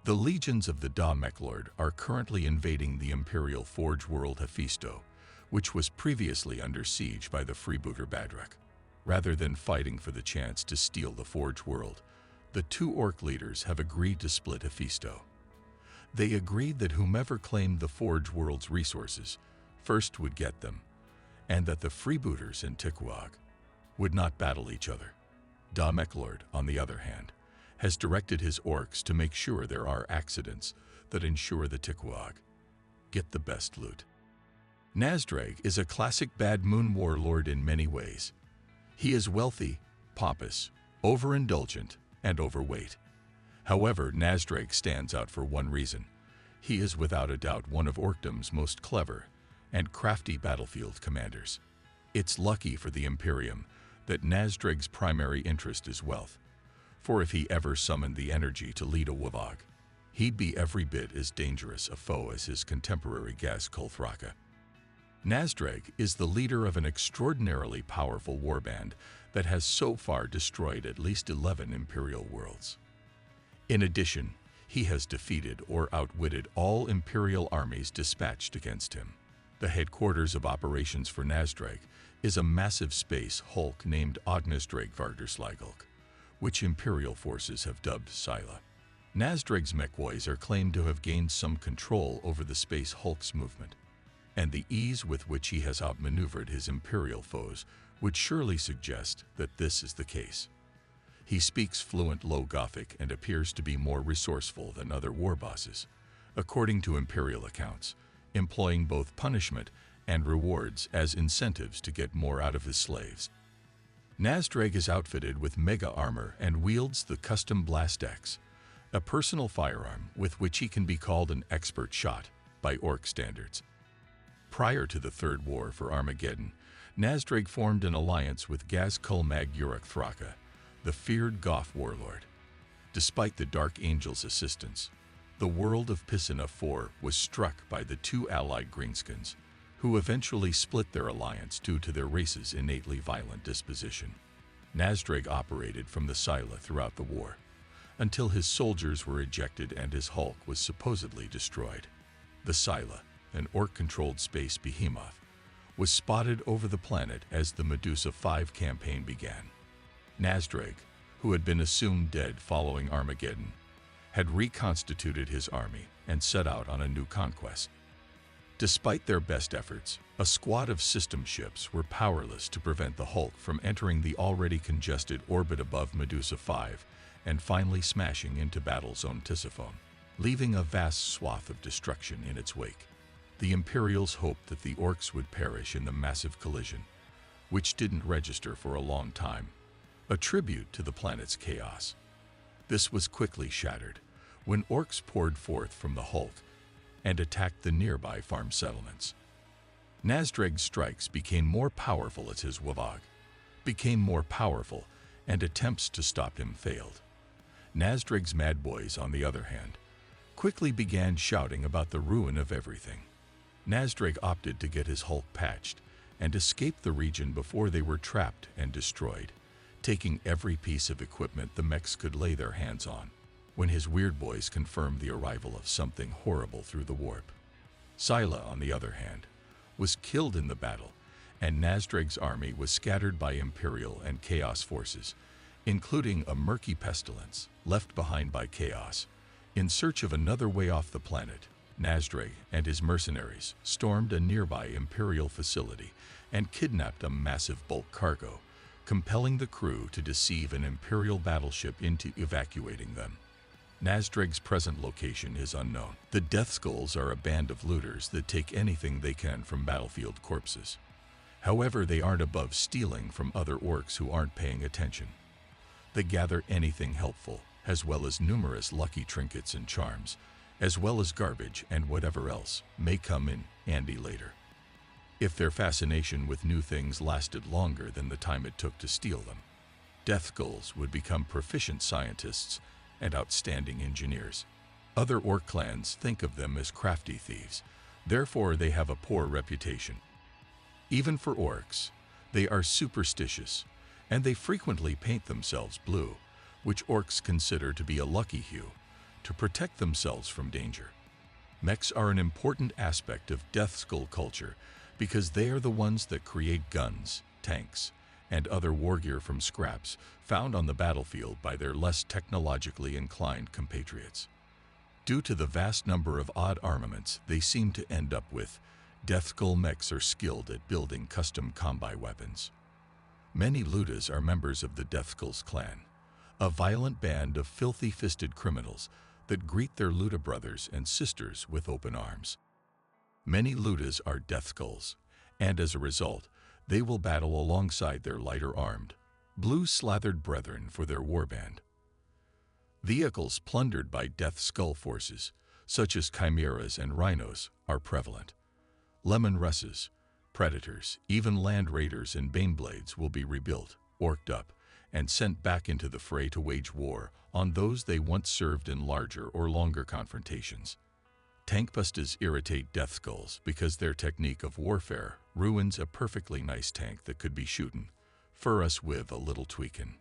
The legions of the Da Mechlord are currently invading the Imperial Forge world Hephaestus, which was previously under siege by the freebooter Badrak. Rather than fighting for the chance to steal the Forge world, the two orc leaders have agreed to split Hephaestus. They agreed that whomever claimed the Forge world's resources first would get them, and that the freebooters and Tikwag would not battle each other. Da Mechlord, on the other hand, has directed his orcs to make sure there are accidents that ensure the Tikwag get the best loot. Nazdrag is a classic Bad Moon warlord in many ways. He is wealthy, pompous, overindulgent, and overweight. However, Nazdrag stands out for one reason. He is without a doubt one of Orkdom's most clever and crafty battlefield commanders. It's lucky for the Imperium that Nazdrag's primary interest is wealth, for if he ever summoned the energy to lead a Wavog, he'd be every bit as dangerous a foe as his contemporary Gaz Kulthraka. Nazdrag is the leader of an extraordinarily powerful warband that has so far destroyed at least 11 Imperial worlds. In addition, he has defeated or outwitted all Imperial armies dispatched against him. The headquarters of operations for Nazdrag is a massive space hulk named Ognisdrag Vardersligulk, which Imperial forces have dubbed Scylla. Nazdrag's mechboys are claimed to have gained some control over the space hulk's movement, and the ease with which he has outmaneuvered his Imperial foes would surely suggest that this is the case. He speaks fluent Low Gothic and appears to be more resourceful than other war bosses, according to Imperial accounts, employing both punishment and rewards as incentives to get more out of his slaves. Nazdrag is outfitted with mega armor and wields the custom Blast Axe, a personal firearm with which he can be called an expert shot by orc standards. Prior to the Third War for Armageddon, Nazdrag formed an alliance with Gaz Kulmag Uruk Thraka, the feared Goth warlord. Despite the Dark Angel's assistance, the world of Pisana IV was struck by the two allied Greenskins, who eventually split their alliance due to their race's innately violent disposition. Nazdrag operated from the Scylla throughout the war, until his soldiers were ejected and his hulk was supposedly destroyed. The Scylla, an orc-controlled space behemoth, was spotted over the planet as the Medusa V campaign began. Nazdrag, who had been assumed dead following Armageddon, had reconstituted his army and set out on a new conquest. Despite their best efforts, a squad of system ships were powerless to prevent the Hulk from entering the already congested orbit above Medusa V and finally smashing into battle zone Tisiphone, leaving a vast swath of destruction in its wake. The Imperials hoped that the orcs would perish in the massive collision, which didn't register for a long time, a tribute to the planet's chaos. This was quickly shattered when orcs poured forth from the Hulk and attacked the nearby farm settlements. Nazdrag's strikes became more powerful as his Wavog became more powerful, and attempts to stop him failed. Nazdrag's Mad Boys, on the other hand, quickly began shouting about the ruin of everything. Nazdrag opted to get his Hulk patched and escape the region before they were trapped and destroyed, taking every piece of equipment the mechs could lay their hands on, when his Weird Boys confirmed the arrival of something horrible through the warp. Scylla, on the other hand, was killed in the battle, and Nazdrag's army was scattered by Imperial and Chaos forces, including a murky pestilence left behind by chaos. In search of another way off the planet, Nasdreg and his mercenaries stormed a nearby Imperial facility and kidnapped a massive bulk cargo, compelling the crew to deceive an Imperial battleship into evacuating them. Nasdreg's present location is unknown. The Death Skulls are a band of looters that take anything they can from battlefield corpses. However, they aren't above stealing from other orcs who aren't paying attention. They gather anything helpful, as well as numerous lucky trinkets and charms, as well as garbage and whatever else may come in handy later. If their fascination with new things lasted longer than the time it took to steal them, Death Skulls would become proficient scientists and outstanding engineers. Other orc clans think of them as crafty thieves, therefore they have a poor reputation. Even for orcs, they are superstitious, and they frequently paint themselves blue, which orcs consider to be a lucky hue, to protect themselves from danger. Mechs are an important aspect of Death Skull culture because they are the ones that create guns, tanks, and other wargear from scraps found on the battlefield by their less technologically inclined compatriots. Due to the vast number of odd armaments they seem to end up with, Death Skull mechs are skilled at building custom combi weapons. Many Ludas are members of the Death Skulls clan, a violent band of filthy-fisted criminals that greet their Luda brothers and sisters with open arms. Many Ludas are Death Skulls, and as a result, they will battle alongside their lighter-armed, blue-slathered brethren for their warband. Vehicles plundered by Death Skull forces, such as chimeras and rhinos, are prevalent. Lemon Russes, Predators, even Land Raiders and Baneblades will be rebuilt, orked up, and sent back into the fray to wage war on those they once served in larger or longer confrontations. Tankbustas irritate Death Skulls because their technique of warfare ruins a perfectly nice tank that could be shootin' for us with a little tweakin'.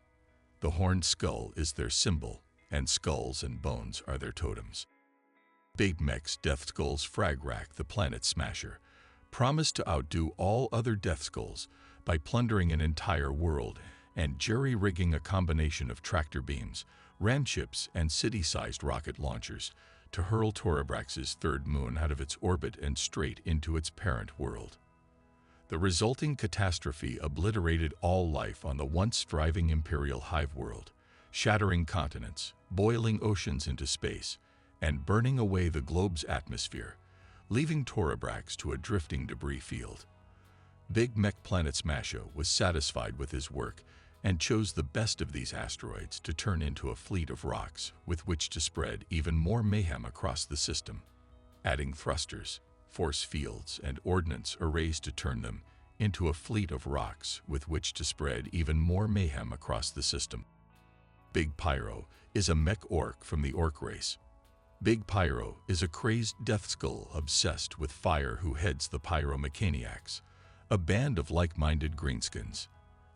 The horned skull is their symbol, and skulls and bones are their totems. Big Mech's Death Skulls frag rack the Planet Smasher promise to outdo all other Death Skulls by plundering an entire world and jerry-rigging a combination of tractor beams, ramships, and city-sized rocket launchers to hurl Torabrax's third moon out of its orbit and straight into its parent world. The resulting catastrophe obliterated all life on the once thriving Imperial hive world, shattering continents, boiling oceans into space, and burning away the globe's atmosphere, leaving Torabrax to a drifting debris field. Big Mech Planet Smasher was satisfied with his work and chose the best of these asteroids to turn into a fleet of rocks with which to spread even more mayhem across the system, adding thrusters, force fields, and ordnance arrays to turn them into a fleet of rocks with which to spread even more mayhem across the system. Big Pyro is a mech orc from the orc race. Big Pyro is a crazed Death Skull obsessed with fire who heads the Pyromechaniacs, a band of like-minded greenskins.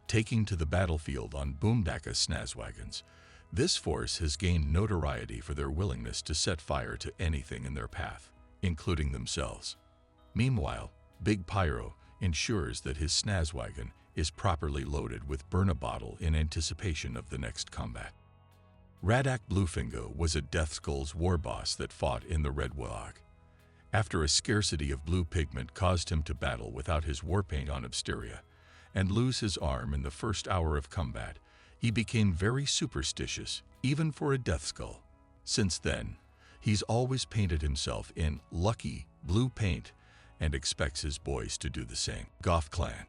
Taking to the battlefield on Boomdaka snazwagons, this force has gained notoriety for their willingness to set fire to anything in their path, including themselves. Meanwhile, Big Pyro ensures that his snazwagon is properly loaded with burn-a-bottle in anticipation of the next combat. Radak Bluefingo was a Death Skull's war boss that fought in the Red Wog. After a scarcity of blue pigment caused him to battle without his war paint on Obsteria and lose his arm in the first hour of combat, he became very superstitious, even for a Death Skull. Since then, he's always painted himself in lucky blue paint and expects his boys to do the same. Goth Clan.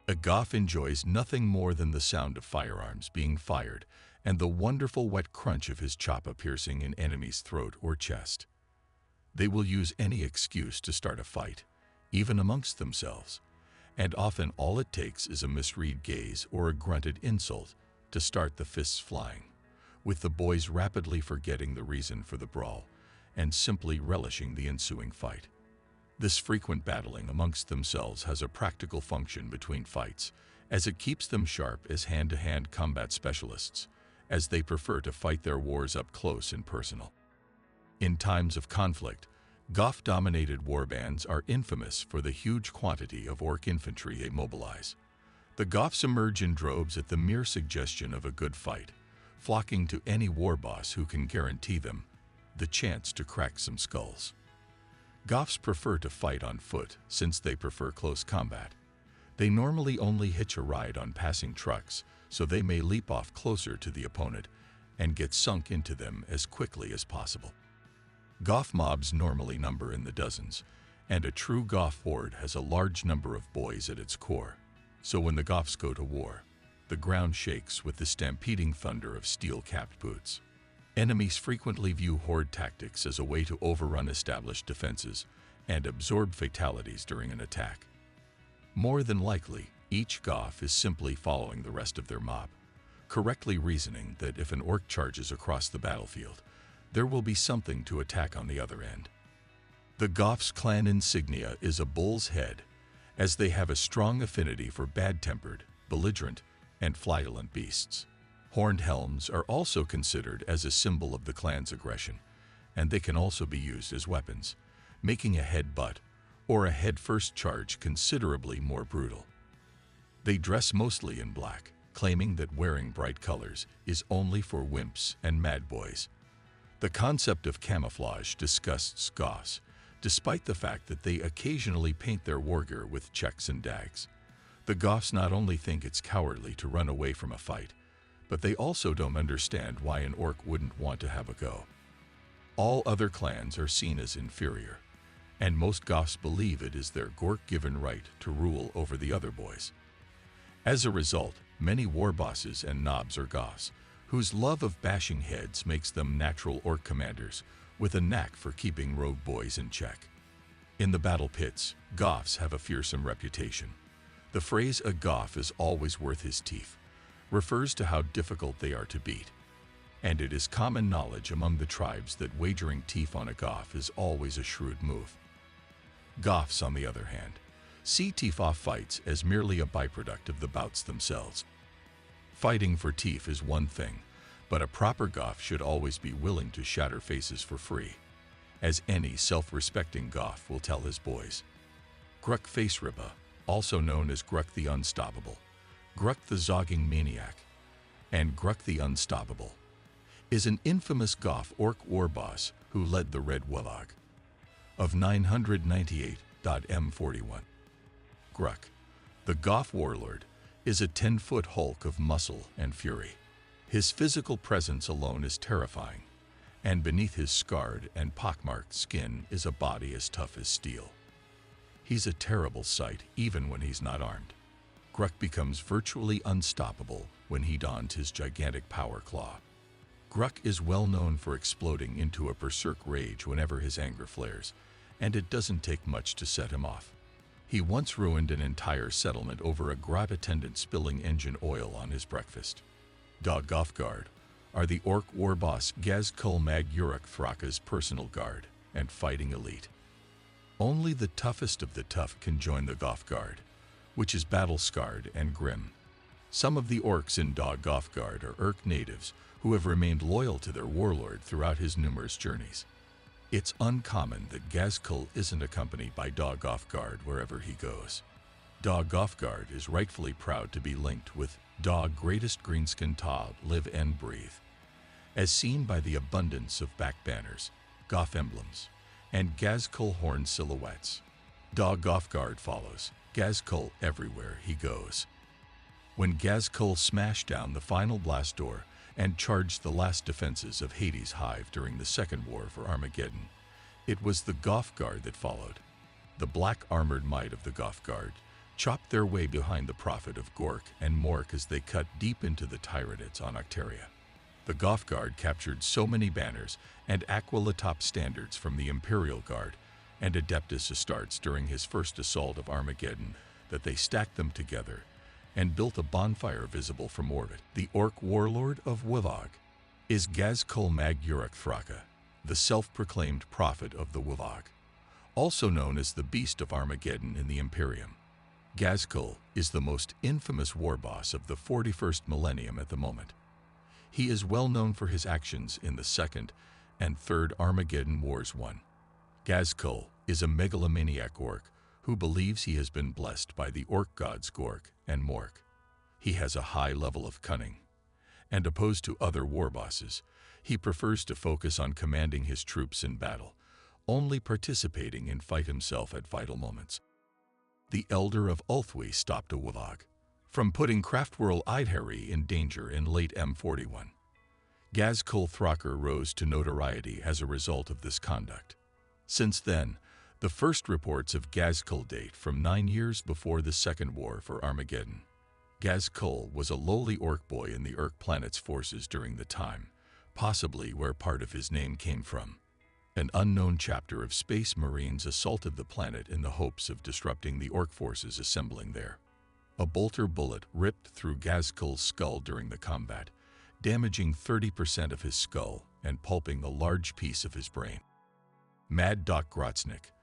A Goth enjoys nothing more than the sound of firearms being fired and the wonderful wet crunch of his choppa piercing an enemy's throat or chest. They will use any excuse to start a fight, even amongst themselves, and often all it takes is a misread gaze or a grunted insult to start the fists flying, with the boys rapidly forgetting the reason for the brawl and simply relishing the ensuing fight. This frequent battling amongst themselves has a practical function between fights, as it keeps them sharp as hand-to-hand combat specialists, as they prefer to fight their wars up close and personal. In times of conflict, Goth-dominated warbands are infamous for the huge quantity of orc infantry they mobilize. The Goths emerge in droves at the mere suggestion of a good fight, flocking to any war boss who can guarantee them the chance to crack some skulls. Goths prefer to fight on foot since they prefer close combat. They normally only hitch a ride on passing trucks, so they may leap off closer to the opponent and get sunk into them as quickly as possible. Goth mobs normally number in the dozens, and a true Goth horde has a large number of boys at its core. So when the Goths go to war, the ground shakes with the stampeding thunder of steel-capped boots. Enemies frequently view horde tactics as a way to overrun established defenses and absorb fatalities during an attack. More than likely, each Goth is simply following the rest of their mob, correctly reasoning that if an orc charges across the battlefield, there will be something to attack on the other end. The Goths' clan insignia is a bull's head, as they have a strong affinity for bad-tempered, belligerent, and flatulent beasts. Horned helms are also considered as a symbol of the clan's aggression, and they can also be used as weapons, making a headbutt or a head-first charge considerably more brutal. They dress mostly in black, claiming that wearing bright colors is only for wimps and mad boys. The concept of camouflage disgusts Goths, despite the fact that they occasionally paint their wargear with checks and dags. The Goths not only think it's cowardly to run away from a fight, but they also don't understand why an orc wouldn't want to have a go. All other clans are seen as inferior, and most Goths believe it is their Gork-given right to rule over the other boys. As a result, many war bosses and knobs are Goths, whose love of bashing heads makes them natural orc commanders with a knack for keeping rogue boys in check. In the battle pits, Goths have a fearsome reputation. The phrase "a Goth is always worth his teeth" refers to how difficult they are to beat, and it is common knowledge among the tribes that wagering teeth on a Goth is always a shrewd move. Goths, on the other hand, see teeth-off fights as merely a byproduct of the bouts themselves. Fighting for teeth is one thing, but a proper Goth should always be willing to shatter faces for free, as any self-respecting Goth will tell his boys. Gruck Faceribba, also known as Gruck the Unstoppable, Gruck the Zogging Maniac, and Gruck the Unstoppable, is an infamous Goth orc war boss who led the Red Wulog of 998.m41. Gruck, the Goth warlord, is a 10-foot hulk of muscle and fury. His physical presence alone is terrifying, and beneath his scarred and pockmarked skin is a body as tough as steel. He's a terrible sight even when he's not armed. Gruck becomes virtually unstoppable when he dons his gigantic power claw. Gruck is well known for exploding into a berserk rage whenever his anger flares, and it doesn't take much to set him off. He once ruined an entire settlement over a grot attendant spilling engine oil on his breakfast. Dog Goth Guard are the orc war boss Gazkul Mag Uruk Thraka's personal guard and fighting elite. Only the toughest of the tough can join the Goth Guard, which is battle-scarred and grim. Some of the orcs in Dog Goth Guard are Urk natives who have remained loyal to their warlord throughout his numerous journeys. It's uncommon that Gazkul isn't accompanied by Dog Goth Guard wherever he goes. Dog Goth Guard is rightfully proud to be linked with Dog Greatest Greenskin Ta Live and Breathe, as seen by the abundance of back banners, Goth emblems, and Gazkul horn silhouettes. Dog Goth Guard follows Gazkul everywhere he goes. When Gazkul smashed down the final blast door and charged the last defenses of Hades' hive during the Second War for Armageddon, it was the Goth Guard that followed. The black armored might of the Goth Guard chopped their way behind the prophet of Gork and Mork as they cut deep into the Tyranids on Octaria. The Goth Guard captured so many banners and Aquilatop standards from the Imperial Guard and Adeptus Astartes during his first assault of Armageddon that they stacked them together and built a bonfire visible from orbit. The orc warlord of Wulog is Gazkul Mag Uruk Thraka, the self-proclaimed prophet of the Wulog, also known as the Beast of Armageddon in the Imperium. Gazkul is the most infamous war boss of the 41st millennium at the moment. He is well known for his actions in the Second and Third Armageddon Wars. Gazkul is a megalomaniac orc who believes he has been blessed by the orc gods Gork and Mork. He has a high level of cunning, and opposed to other war bosses, he prefers to focus on commanding his troops in battle, only participating in fight himself at vital moments. The Elder of Ulthwy stopped a Warthog from putting Craftwhirl Eidheri in danger in late M41. Gazkul Throcker rose to notoriety as a result of this conduct. Since then, the first reports of Gazkul date from 9 years before the Second War for Armageddon. Gazkul was a lowly orc boy in the Ork planet's forces during the time, possibly where part of his name came from. An unknown chapter of Space Marines assaulted the planet in the hopes of disrupting the Ork forces assembling there. A bolter bullet ripped through Gazkul's skull during the combat, damaging 30% of his skull and pulping a large piece of his brain. Mad Doc Grotznik,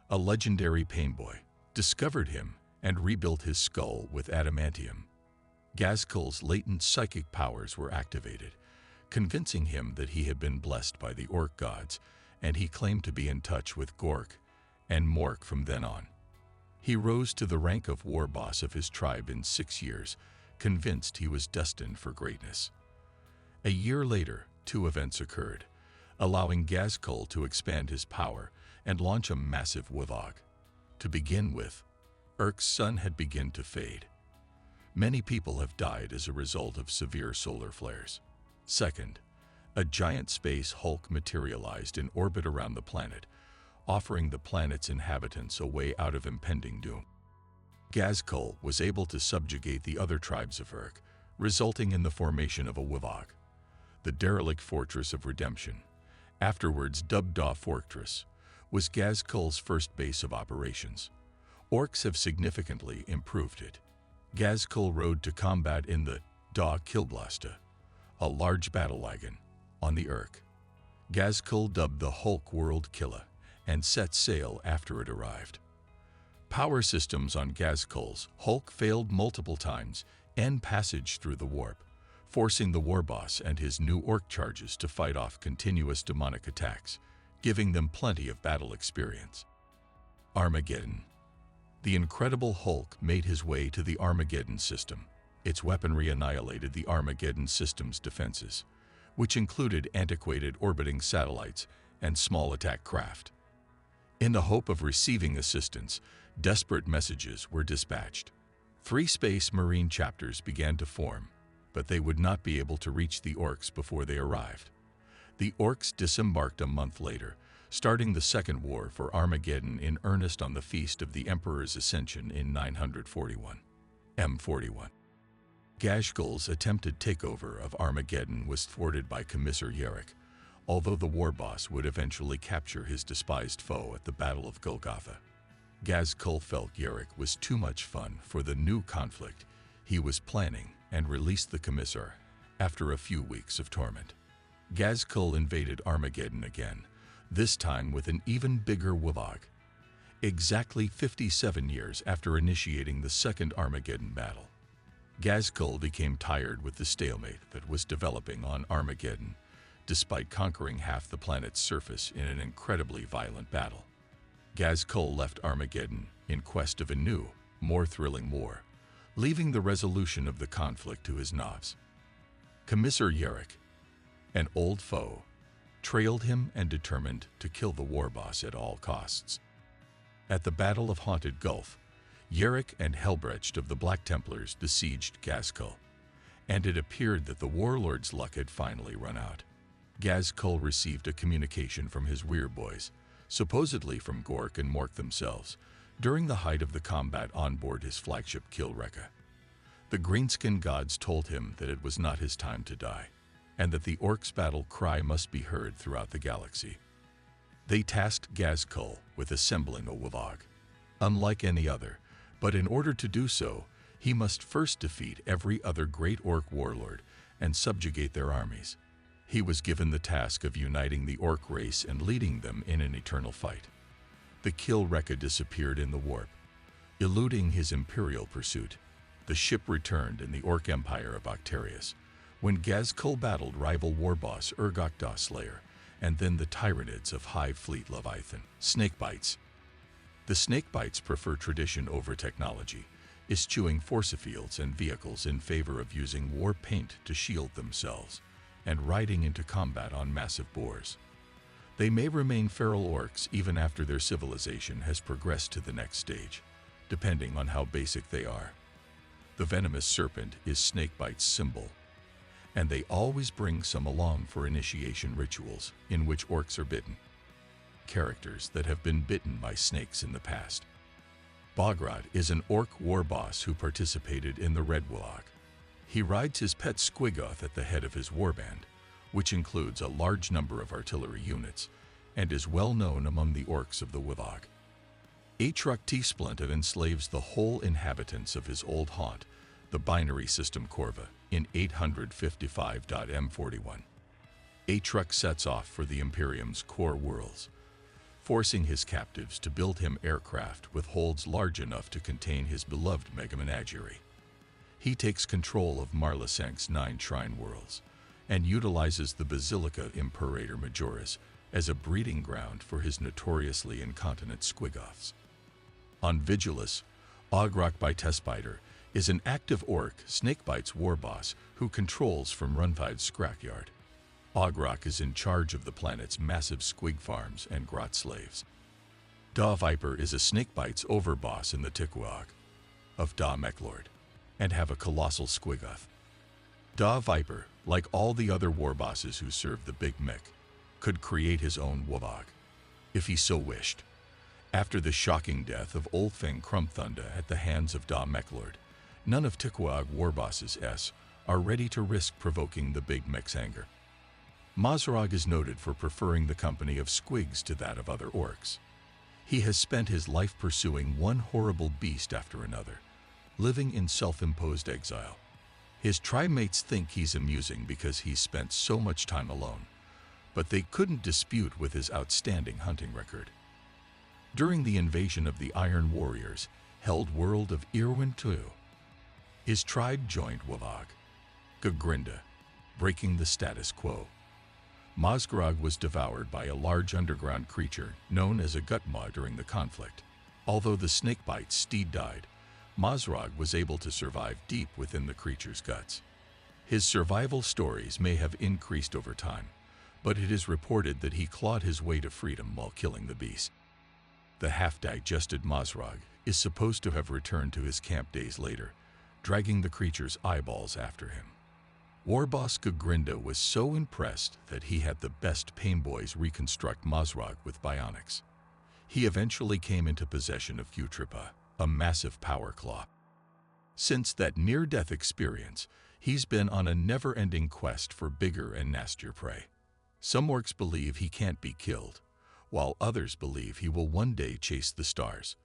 a legendary painboy, discovered him and rebuilt his skull with adamantium. Gazkul's latent psychic powers were activated, convincing him that he had been blessed by the Ork gods, and he claimed to be in touch with Gork and Mork from then on. He rose to the rank of war boss of his tribe in 6 years, convinced he was destined for greatness. A year later, 2 events occurred, allowing Gazkul to expand his power and launch a massive Warthog. To begin with, Urk's sun had begun to fade. Many people have died as a result of severe solar flares. Second, a giant space hulk materialized in orbit around the planet, offering the planet's inhabitants a way out of impending doom. Gazkul was able to subjugate the other tribes of Urk, resulting in the formation of a Warthog, the derelict Fortress of Redemption, afterwards dubbed Da Fortress, was Gazkul's first base of operations. Orks have significantly improved it. Gazkul rode to combat in the Da Kilblasta, a large battle wagon, on the Urk. Gazkul dubbed the Hulk World Killa and set sail after it arrived. Power systems on Gazkul's Hulk failed multiple times and passage through the warp, forcing the war boss and his new Ork charges to fight off continuous demonic attacks, giving them plenty of battle experience. Armageddon. The Incredible Hulk made his way to the Armageddon system. Its weaponry annihilated the Armageddon system's defenses, which included antiquated orbiting satellites and small attack craft. In the hope of receiving assistance, desperate messages were dispatched. 3 Space Marine chapters began to form, but they would not be able to reach the Orks before they arrived. The Orks disembarked a month later, starting the Second War for Armageddon in earnest on the Feast of the Emperor's Ascension in 941. M41. Gazkul's attempted takeover of Armageddon was thwarted by Commissar Yerrick, although the war boss would eventually capture his despised foe at the Battle of Golgotha. Gazkul felt Yerrick was too much fun for the new conflict he was planning and released the Commissar after a few weeks of torment. Gazkul invaded Armageddon again, this time with an even bigger Warthog. Exactly 57 years after initiating the Second Armageddon battle, Gazkul became tired with the stalemate that was developing on Armageddon, despite conquering half the planet's surface in an incredibly violent battle. Gazkul left Armageddon in quest of a new, more thrilling war, leaving the resolution of the conflict to his Novs. Commissar Yerrick, an old foe, trailed him and determined to kill the war boss at all costs. At the Battle of Haunted Gulf, Yerrick and Helbrecht of the Black Templars besieged Gazkul, and it appeared that the warlord's luck had finally run out. Gazkul received a communication from his weirboys, supposedly from Gork and Mork themselves, during the height of the combat on board his flagship Kilrekka. The Greenskin gods told him that it was not his time to die, and that the Orks' battle cry must be heard throughout the galaxy. They tasked Gazkul with assembling a Warthog, unlike any other, but in order to do so, he must first defeat every other great Ork warlord and subjugate their armies. He was given the task of uniting the Ork race and leading them in an eternal fight. The Kilrekka disappeared in the warp. Eluding his imperial pursuit, the ship returned in the Ork Empire of Octarius, when Gazkul battled rival warboss Urgok Da Slayer, and then the Tyranids of Hive Fleet Leviathan. Snakebites. The Snakebites prefer tradition over technology, eschewing force fields and vehicles in favor of using war paint to shield themselves, and riding into combat on massive boars. They may remain feral orcs even after their civilization has progressed to the next stage, depending on how basic they are. The venomous serpent is Snakebite's symbol, and they always bring some along for initiation rituals in which orcs are bitten. Characters that have been bitten by snakes in the past. Bogrod is an orc war boss who participated in the Red Warlock. He rides his pet Squiggoth at the head of his warband, which includes a large number of artillery units, and is well known among the orcs of the Warlock. Atruk T-Splint enslaves the whole inhabitants of his old haunt, the binary system Corva, in 855.M41. Atruk sets off for the Imperium's core worlds, forcing his captives to build him aircraft with holds large enough to contain his beloved Megamenagerie. He takes control of Marlasank's 9 shrine worlds, and utilizes the Basilica Imperator Majoris as a breeding ground for his notoriously incontinent Squiggoths. On Vigilus, Ogrok by Tespiter is an active orc Snakebite's war boss who controls from Runfide's Scrackyard. Ogrok is in charge of the planet's massive squig farms and grot slaves. Da Viper is a Snakebite's overboss in the Tikwag of Da Mechlord, and have a colossal Squiggoth. Da Viper, like all the other war bosses who serve the Big Mick, could create his own Wavog, if he so wished. After the shocking death of Olfang Crumpthunda at the hands of Da Mechlord, none of Tikwag war bosses are ready to risk provoking the Big Mick's anger. Mazrog is noted for preferring the company of squigs to that of other orcs. He has spent his life pursuing one horrible beast after another, living in self-imposed exile. His tribe-mates think he's amusing because he's spent so much time alone, but they couldn't dispute with his outstanding hunting record. During the invasion of the Iron Warriors, held world of Irwin II, his tribe joined Wavog, Gagrinda, breaking the status quo. Mazgrog was devoured by a large underground creature known as a Gutmaw during the conflict. Although the Snakebite's steed died, Mazrog was able to survive deep within the creature's guts. His survival stories may have increased over time, but it is reported that he clawed his way to freedom while killing the beast. The half-digested Mazrog is supposed to have returned to his camp days later, dragging the creature's eyeballs after him. Warboss Gagrinda was so impressed that he had the best pain boys reconstruct Mazrog with bionics. He eventually came into possession of Futripa, a massive power claw. Since that near-death experience, he's been on a never-ending quest for bigger and nastier prey. Some orcs believe he can't be killed, while others believe he will one day chase the stars.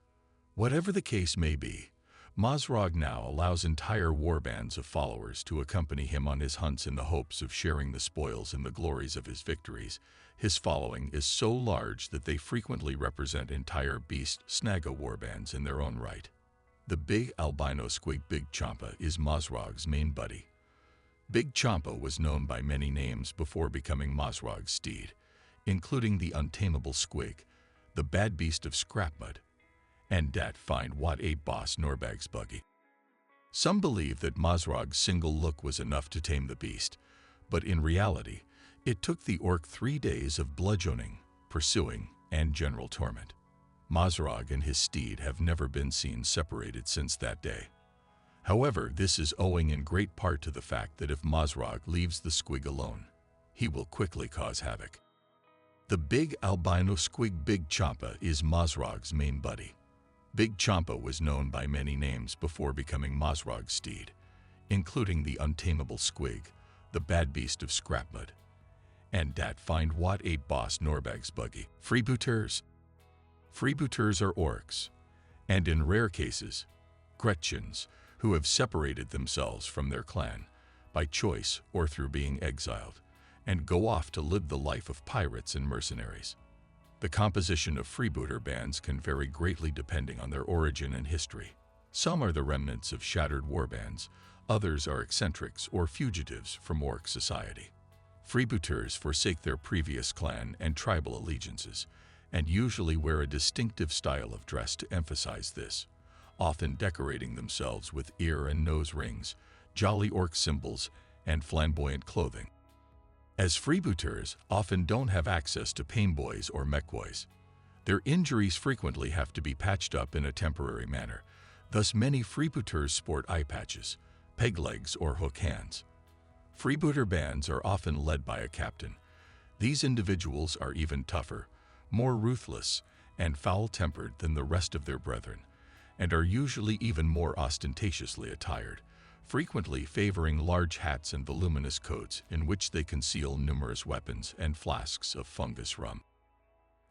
Whatever the case may be, Mazrog now allows entire warbands of followers to accompany him on his hunts in the hopes of sharing the spoils and the glories of his victories. His following is so large that they frequently represent entire beast Snaga warbands in their own right. The big albino squig Big Champa is Mazrog's main buddy. Big Champa was known by many names before becoming Mazrog's steed, including the untamable squig, the bad beast of Scrapmud, and dat find what a boss Norbag's buggy. Some believe that Mazrog's single look was enough to tame the beast, but in reality, it took the orc 3 days of bludgeoning, pursuing, and general torment. Mazrog and his steed have never been seen separated since that day. However, this is owing in great part to the fact that if Mazrog leaves the squig alone, he will quickly cause havoc. The big albino squig Big Champa is Mazrog's main buddy. Big Champa was known by many names before becoming Mazrog's steed, including the untamable squig, the bad beast of Scrapmud, and dat find what a boss Norbag's buggy. Freebooters. Freebooters are orcs, and in rare cases, Gretchens, who have separated themselves from their clan, by choice or through being exiled, and go off to live the life of pirates and mercenaries. The composition of freebooter bands can vary greatly depending on their origin and history. Some are the remnants of shattered warbands, others are eccentrics or fugitives from orc society. Freebooters forsake their previous clan and tribal allegiances, and usually wear a distinctive style of dress to emphasize this, often decorating themselves with ear and nose rings, jolly orc symbols, and flamboyant clothing. As freebooters often don't have access to painboys or mechboys, their injuries frequently have to be patched up in a temporary manner. Thus, many freebooters sport eye patches, peg legs, or hook hands. Freebooter bands are often led by a captain. These individuals are even tougher, more ruthless, and foul-tempered than the rest of their brethren, and are usually even more ostentatiously attired, frequently favoring large hats and voluminous coats in which they conceal numerous weapons and flasks of fungus rum.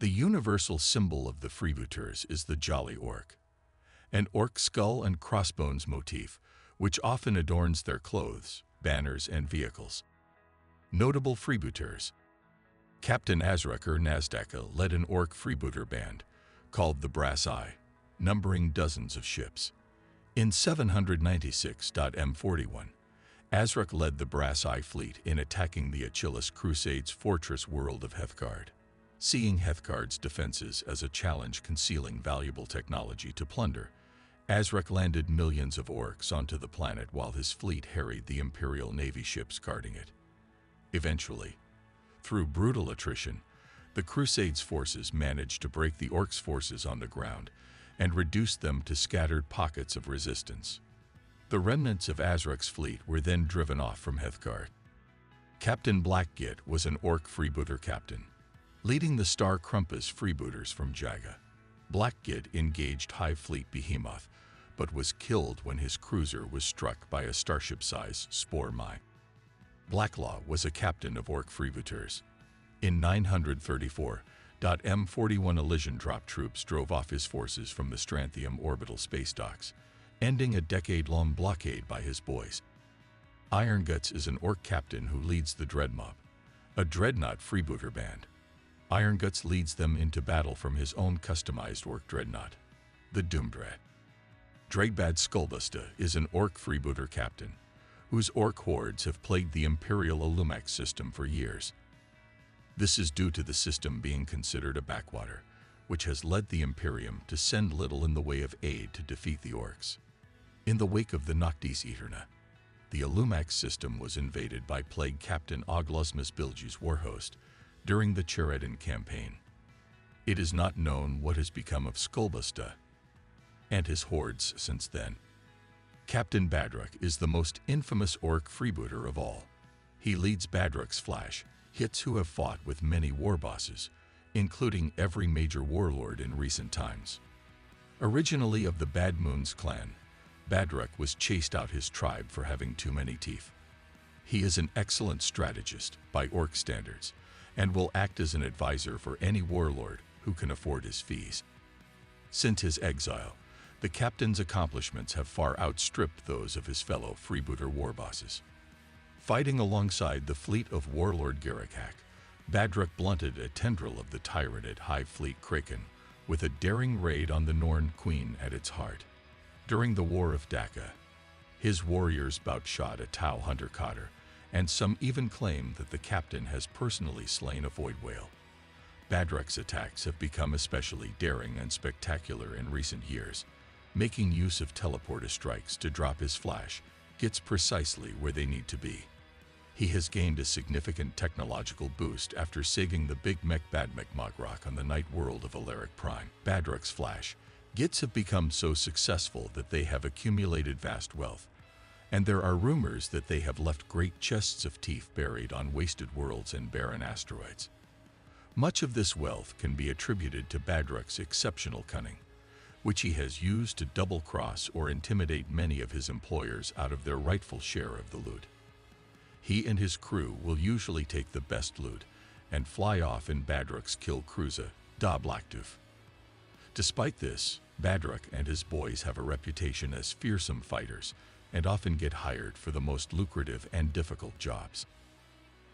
The universal symbol of the freebooters is the Jolly Orc, an orc skull and crossbones motif, which often adorns their clothes, banners, and vehicles. Notable freebooters. Captain Azrakar Nazdaka led an orc freebooter band, called the Brass Eye, numbering dozens of ships. In 796 M41, Azrak led the Brass Eye fleet in attacking the Achilles Crusade's fortress world of Heathguard. Seeing Heathguard's defenses as a challenge concealing valuable technology to plunder, Azrak landed millions of orcs onto the planet while his fleet harried the Imperial Navy ships guarding it. Eventually, through brutal attrition, the Crusade's forces managed to break the orcs' forces on the ground and reduce them to scattered pockets of resistance. The remnants of Azrak's fleet were then driven off from Heathguard. Captain Blackgit was an orc freebooter captain, leading the Star Crumpus freebooters from Jaga. Blackgit engaged Hive Fleet Behemoth, but was killed when his cruiser was struck by a starship-sized spore mine. Blacklaw was a captain of orc freebooters. In 934, M41 Elysian drop troops drove off his forces from the Stranthium orbital space docks, ending a decade-long blockade by his boys. Ironguts is an orc captain who leads the Dreadmob, a dreadnought freebooter band. Ironguts leads them into battle from his own customized orc dreadnought, the Doomdread. Dragbad Skullbusta is an orc freebooter captain, whose orc hordes have plagued the Imperial Illumax system for years. This is due to the system being considered a backwater, which has led the Imperium to send little in the way of aid to defeat the orcs. In the wake of the Noctis Eterna, the Illumax system was invaded by Plague Captain Oglosmus Bilge's warhost during the Cheredin campaign. It is not known what has become of Skullbusta and his hordes since then. Captain Badruk is the most infamous orc freebooter of all. He leads Badruk's Flash, hits who have fought with many war bosses, including every major warlord in recent times. Originally of the Bad Moons clan, Badruk was chased out his tribe for having too many teeth. He is an excellent strategist by orc standards, and will act as an advisor for any warlord who can afford his fees. Since his exile, the captain's accomplishments have far outstripped those of his fellow freebooter war bosses. Fighting alongside the fleet of warlord Garrikhak, Badruk blunted a tendril of the tyranid Hive Fleet Kraken with a daring raid on the Norn Queen at its heart. During the War of Daka, his warriors boutshot a Tau hunter-cotter, and some even claim that the captain has personally slain a void whale. Badruk's attacks have become especially daring and spectacular in recent years, making use of teleporter strikes to drop his flash gets precisely where they need to be. He has gained a significant technological boost after sagging the Big Mech Badmech Mogrock on the night world of Alaric Prime. Badruk's flash gits have become so successful that they have accumulated vast wealth, and there are rumors that they have left great chests of teeth buried on wasted worlds and barren asteroids. Much of this wealth can be attributed to Badruk's exceptional cunning, which he has used to double-cross or intimidate many of his employers out of their rightful share of the loot. He and his crew will usually take the best loot and fly off in Badruk's kill cruiser, Da Blacktooth. Despite this, Badruk and his boys have a reputation as fearsome fighters and often get hired for the most lucrative and difficult jobs.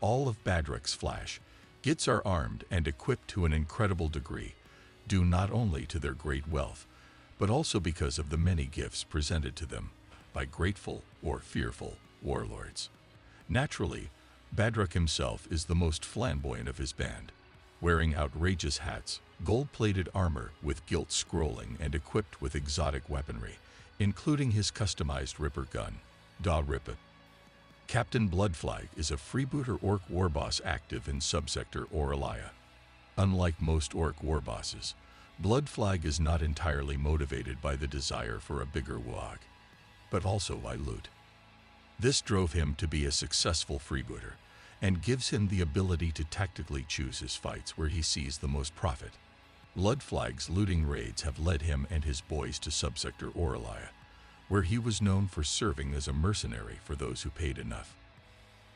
All of Badruk's flash gits are armed and equipped to an incredible degree, due not only to their great wealth, but also because of the many gifts presented to them by grateful or fearful warlords. Naturally, Badruk himself is the most flamboyant of his band, wearing outrageous hats, gold-plated armor with gilt scrolling, and equipped with exotic weaponry. including his customized Ripper gun, Da Ripper. Captain Bloodflag is a freebooter Ork warboss active in subsector Oralia. Unlike most Ork warbosses, Bloodflag is not entirely motivated by the desire for a bigger wog, but also by loot. This drove him to be a successful freebooter and gives him the ability to tactically choose his fights where he sees the most profit. Bloodflag's looting raids have led him and his boys to subsector Oralia, where he was known for serving as a mercenary for those who paid enough.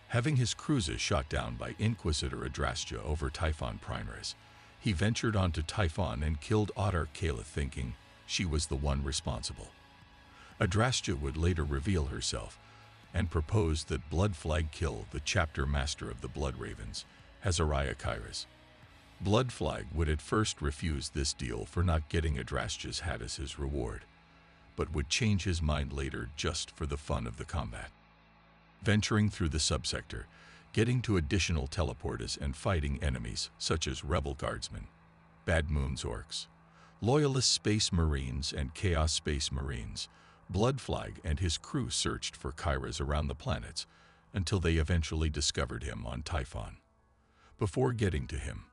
Having his cruiser shot down by Inquisitor Adrastia over Typhon Primaris, he ventured onto Typhon and killed Autarch Kayla, thinking she was the one responsible. Adrastia would later reveal herself and propose that Bloodflag kill the chapter master of the Blood Ravens, Hazariah Kairos. Bloodflag would at first refuse this deal for not getting Adrastia's hat as his reward, but would change his mind later just for the fun of the combat. Venturing through the subsector, getting to additional teleporters and fighting enemies such as Rebel Guardsmen, Bad Moon's Orks, Loyalist Space Marines and Chaos Space Marines, Bloodflag and his crew searched for Kairos around the planets until they eventually discovered him on Typhon. Before getting to him,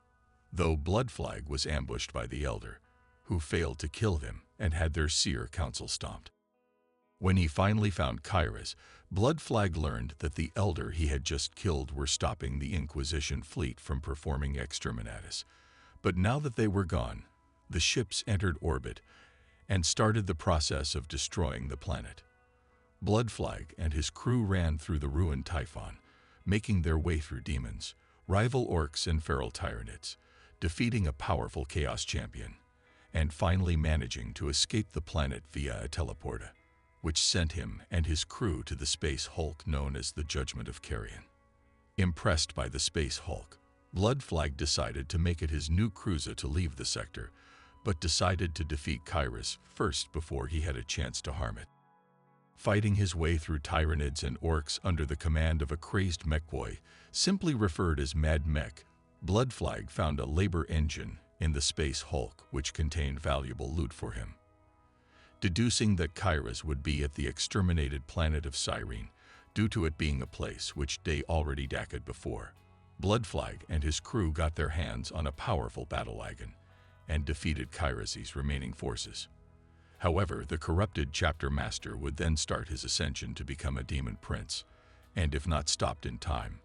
though, Bloodflag was ambushed by the Elder, who failed to kill him and had their Seer Council stomped. When he finally found Kairos, Bloodflag learned that the Elder he had just killed were stopping the Inquisition fleet from performing exterminatus. But now that they were gone, the ships entered orbit and started the process of destroying the planet. Bloodflag and his crew ran through the ruined Typhon, making their way through demons, rival orcs and feral tyranids, defeating a powerful Chaos champion, and finally managing to escape the planet via a teleporter, which sent him and his crew to the space hulk known as the Judgment of Carrion. Impressed by the space hulk, Bloodflag decided to make it his new cruiser to leave the sector, but decided to defeat Kairos first before he had a chance to harm it. Fighting his way through Tyranids and Orcs under the command of a crazed mechboy, simply referred as Mad Mech, Bloodflag found a labor engine in the Space Hulk which contained valuable loot for him. Deducing that Kairos would be at the exterminated planet of Cyrene, due to it being a place which they already daked before, Bloodflag and his crew got their hands on a powerful battle wagon and defeated Kairos' remaining forces. However, the corrupted chapter master would then start his ascension to become a demon prince, and if not stopped in time,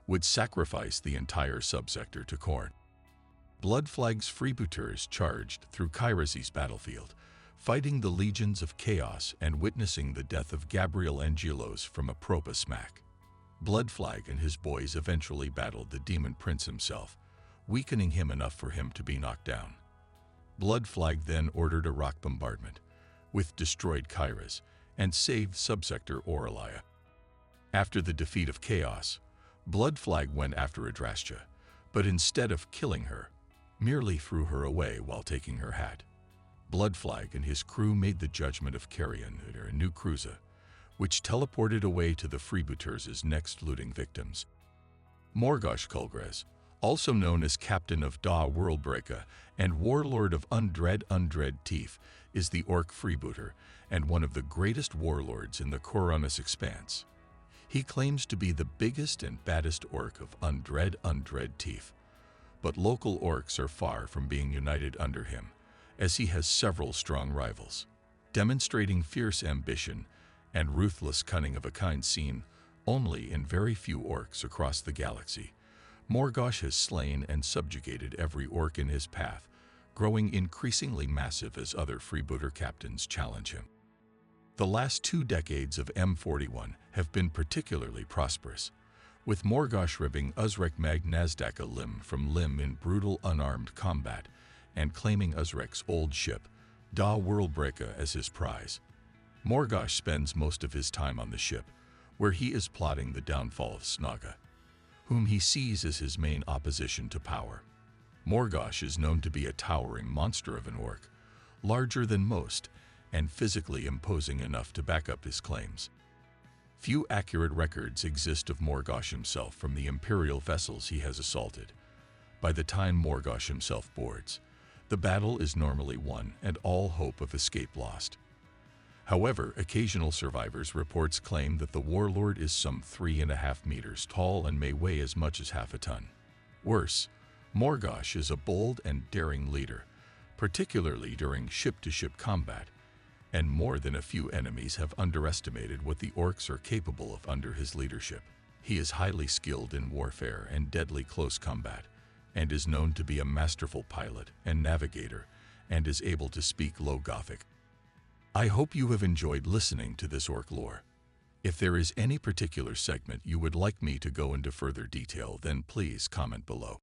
would sacrifice the entire subsector to Khorne. Bloodflag's freebooters charged through Kairos' battlefield, fighting the legions of chaos and witnessing the death of Gabriel Angelos from a propa smack. Bloodflag and his boys eventually battled the demon prince himself, weakening him enough for him to be knocked down. Bloodflag then ordered a rock bombardment, with destroyed Kairos, and saved subsector Oralia. After the defeat of Chaos, Bloodflag went after Adrastia, but instead of killing her, merely threw her away while taking her hat. Bloodflag and his crew made the Judgment of Carrion a new cruiser, which teleported away to the freebooters' next looting victims. Morgoth Kulgres, also known as Captain of Da Worldbreaker and Warlord of Undread Teeth, is the Ork freebooter and one of the greatest warlords in the Khorne's expanse. He claims to be the biggest and baddest orc of Undread Teeth, but local orcs are far from being united under him, as he has several strong rivals. Demonstrating fierce ambition and ruthless cunning of a kind seen only in very few orcs across the galaxy, Morgoth has slain and subjugated every orc in his path, growing increasingly massive as other freebooter captains challenge him. The last 2 decades of M41 have been particularly prosperous, with Morgoth ripping Uzrek Mag Nazdaka limb from limb in brutal unarmed combat and claiming Uzrek's old ship, Da Worldbreaker, as his prize. Morgoth spends most of his time on the ship, where he is plotting the downfall of Snaga, whom he sees as his main opposition to power. Morgoth is known to be a towering monster of an orc, larger than most, and physically imposing enough to back up his claims. Few accurate records exist of Morgoth himself from the Imperial vessels he has assaulted. By the time Morgoth himself boards, the battle is normally won and all hope of escape lost. However, occasional survivors' reports claim that the warlord is some 3.5 meters tall and may weigh as much as half a ton. Worse, Morgosh is a bold and daring leader, particularly during ship-to-ship combat, and more than a few enemies have underestimated what the orcs are capable of under his leadership. He is highly skilled in warfare and deadly close combat, and is known to be a masterful pilot and navigator, and is able to speak Low Gothic. I hope you have enjoyed listening to this orc lore. If there is any particular segment you would like me to go into further detail, then please comment below.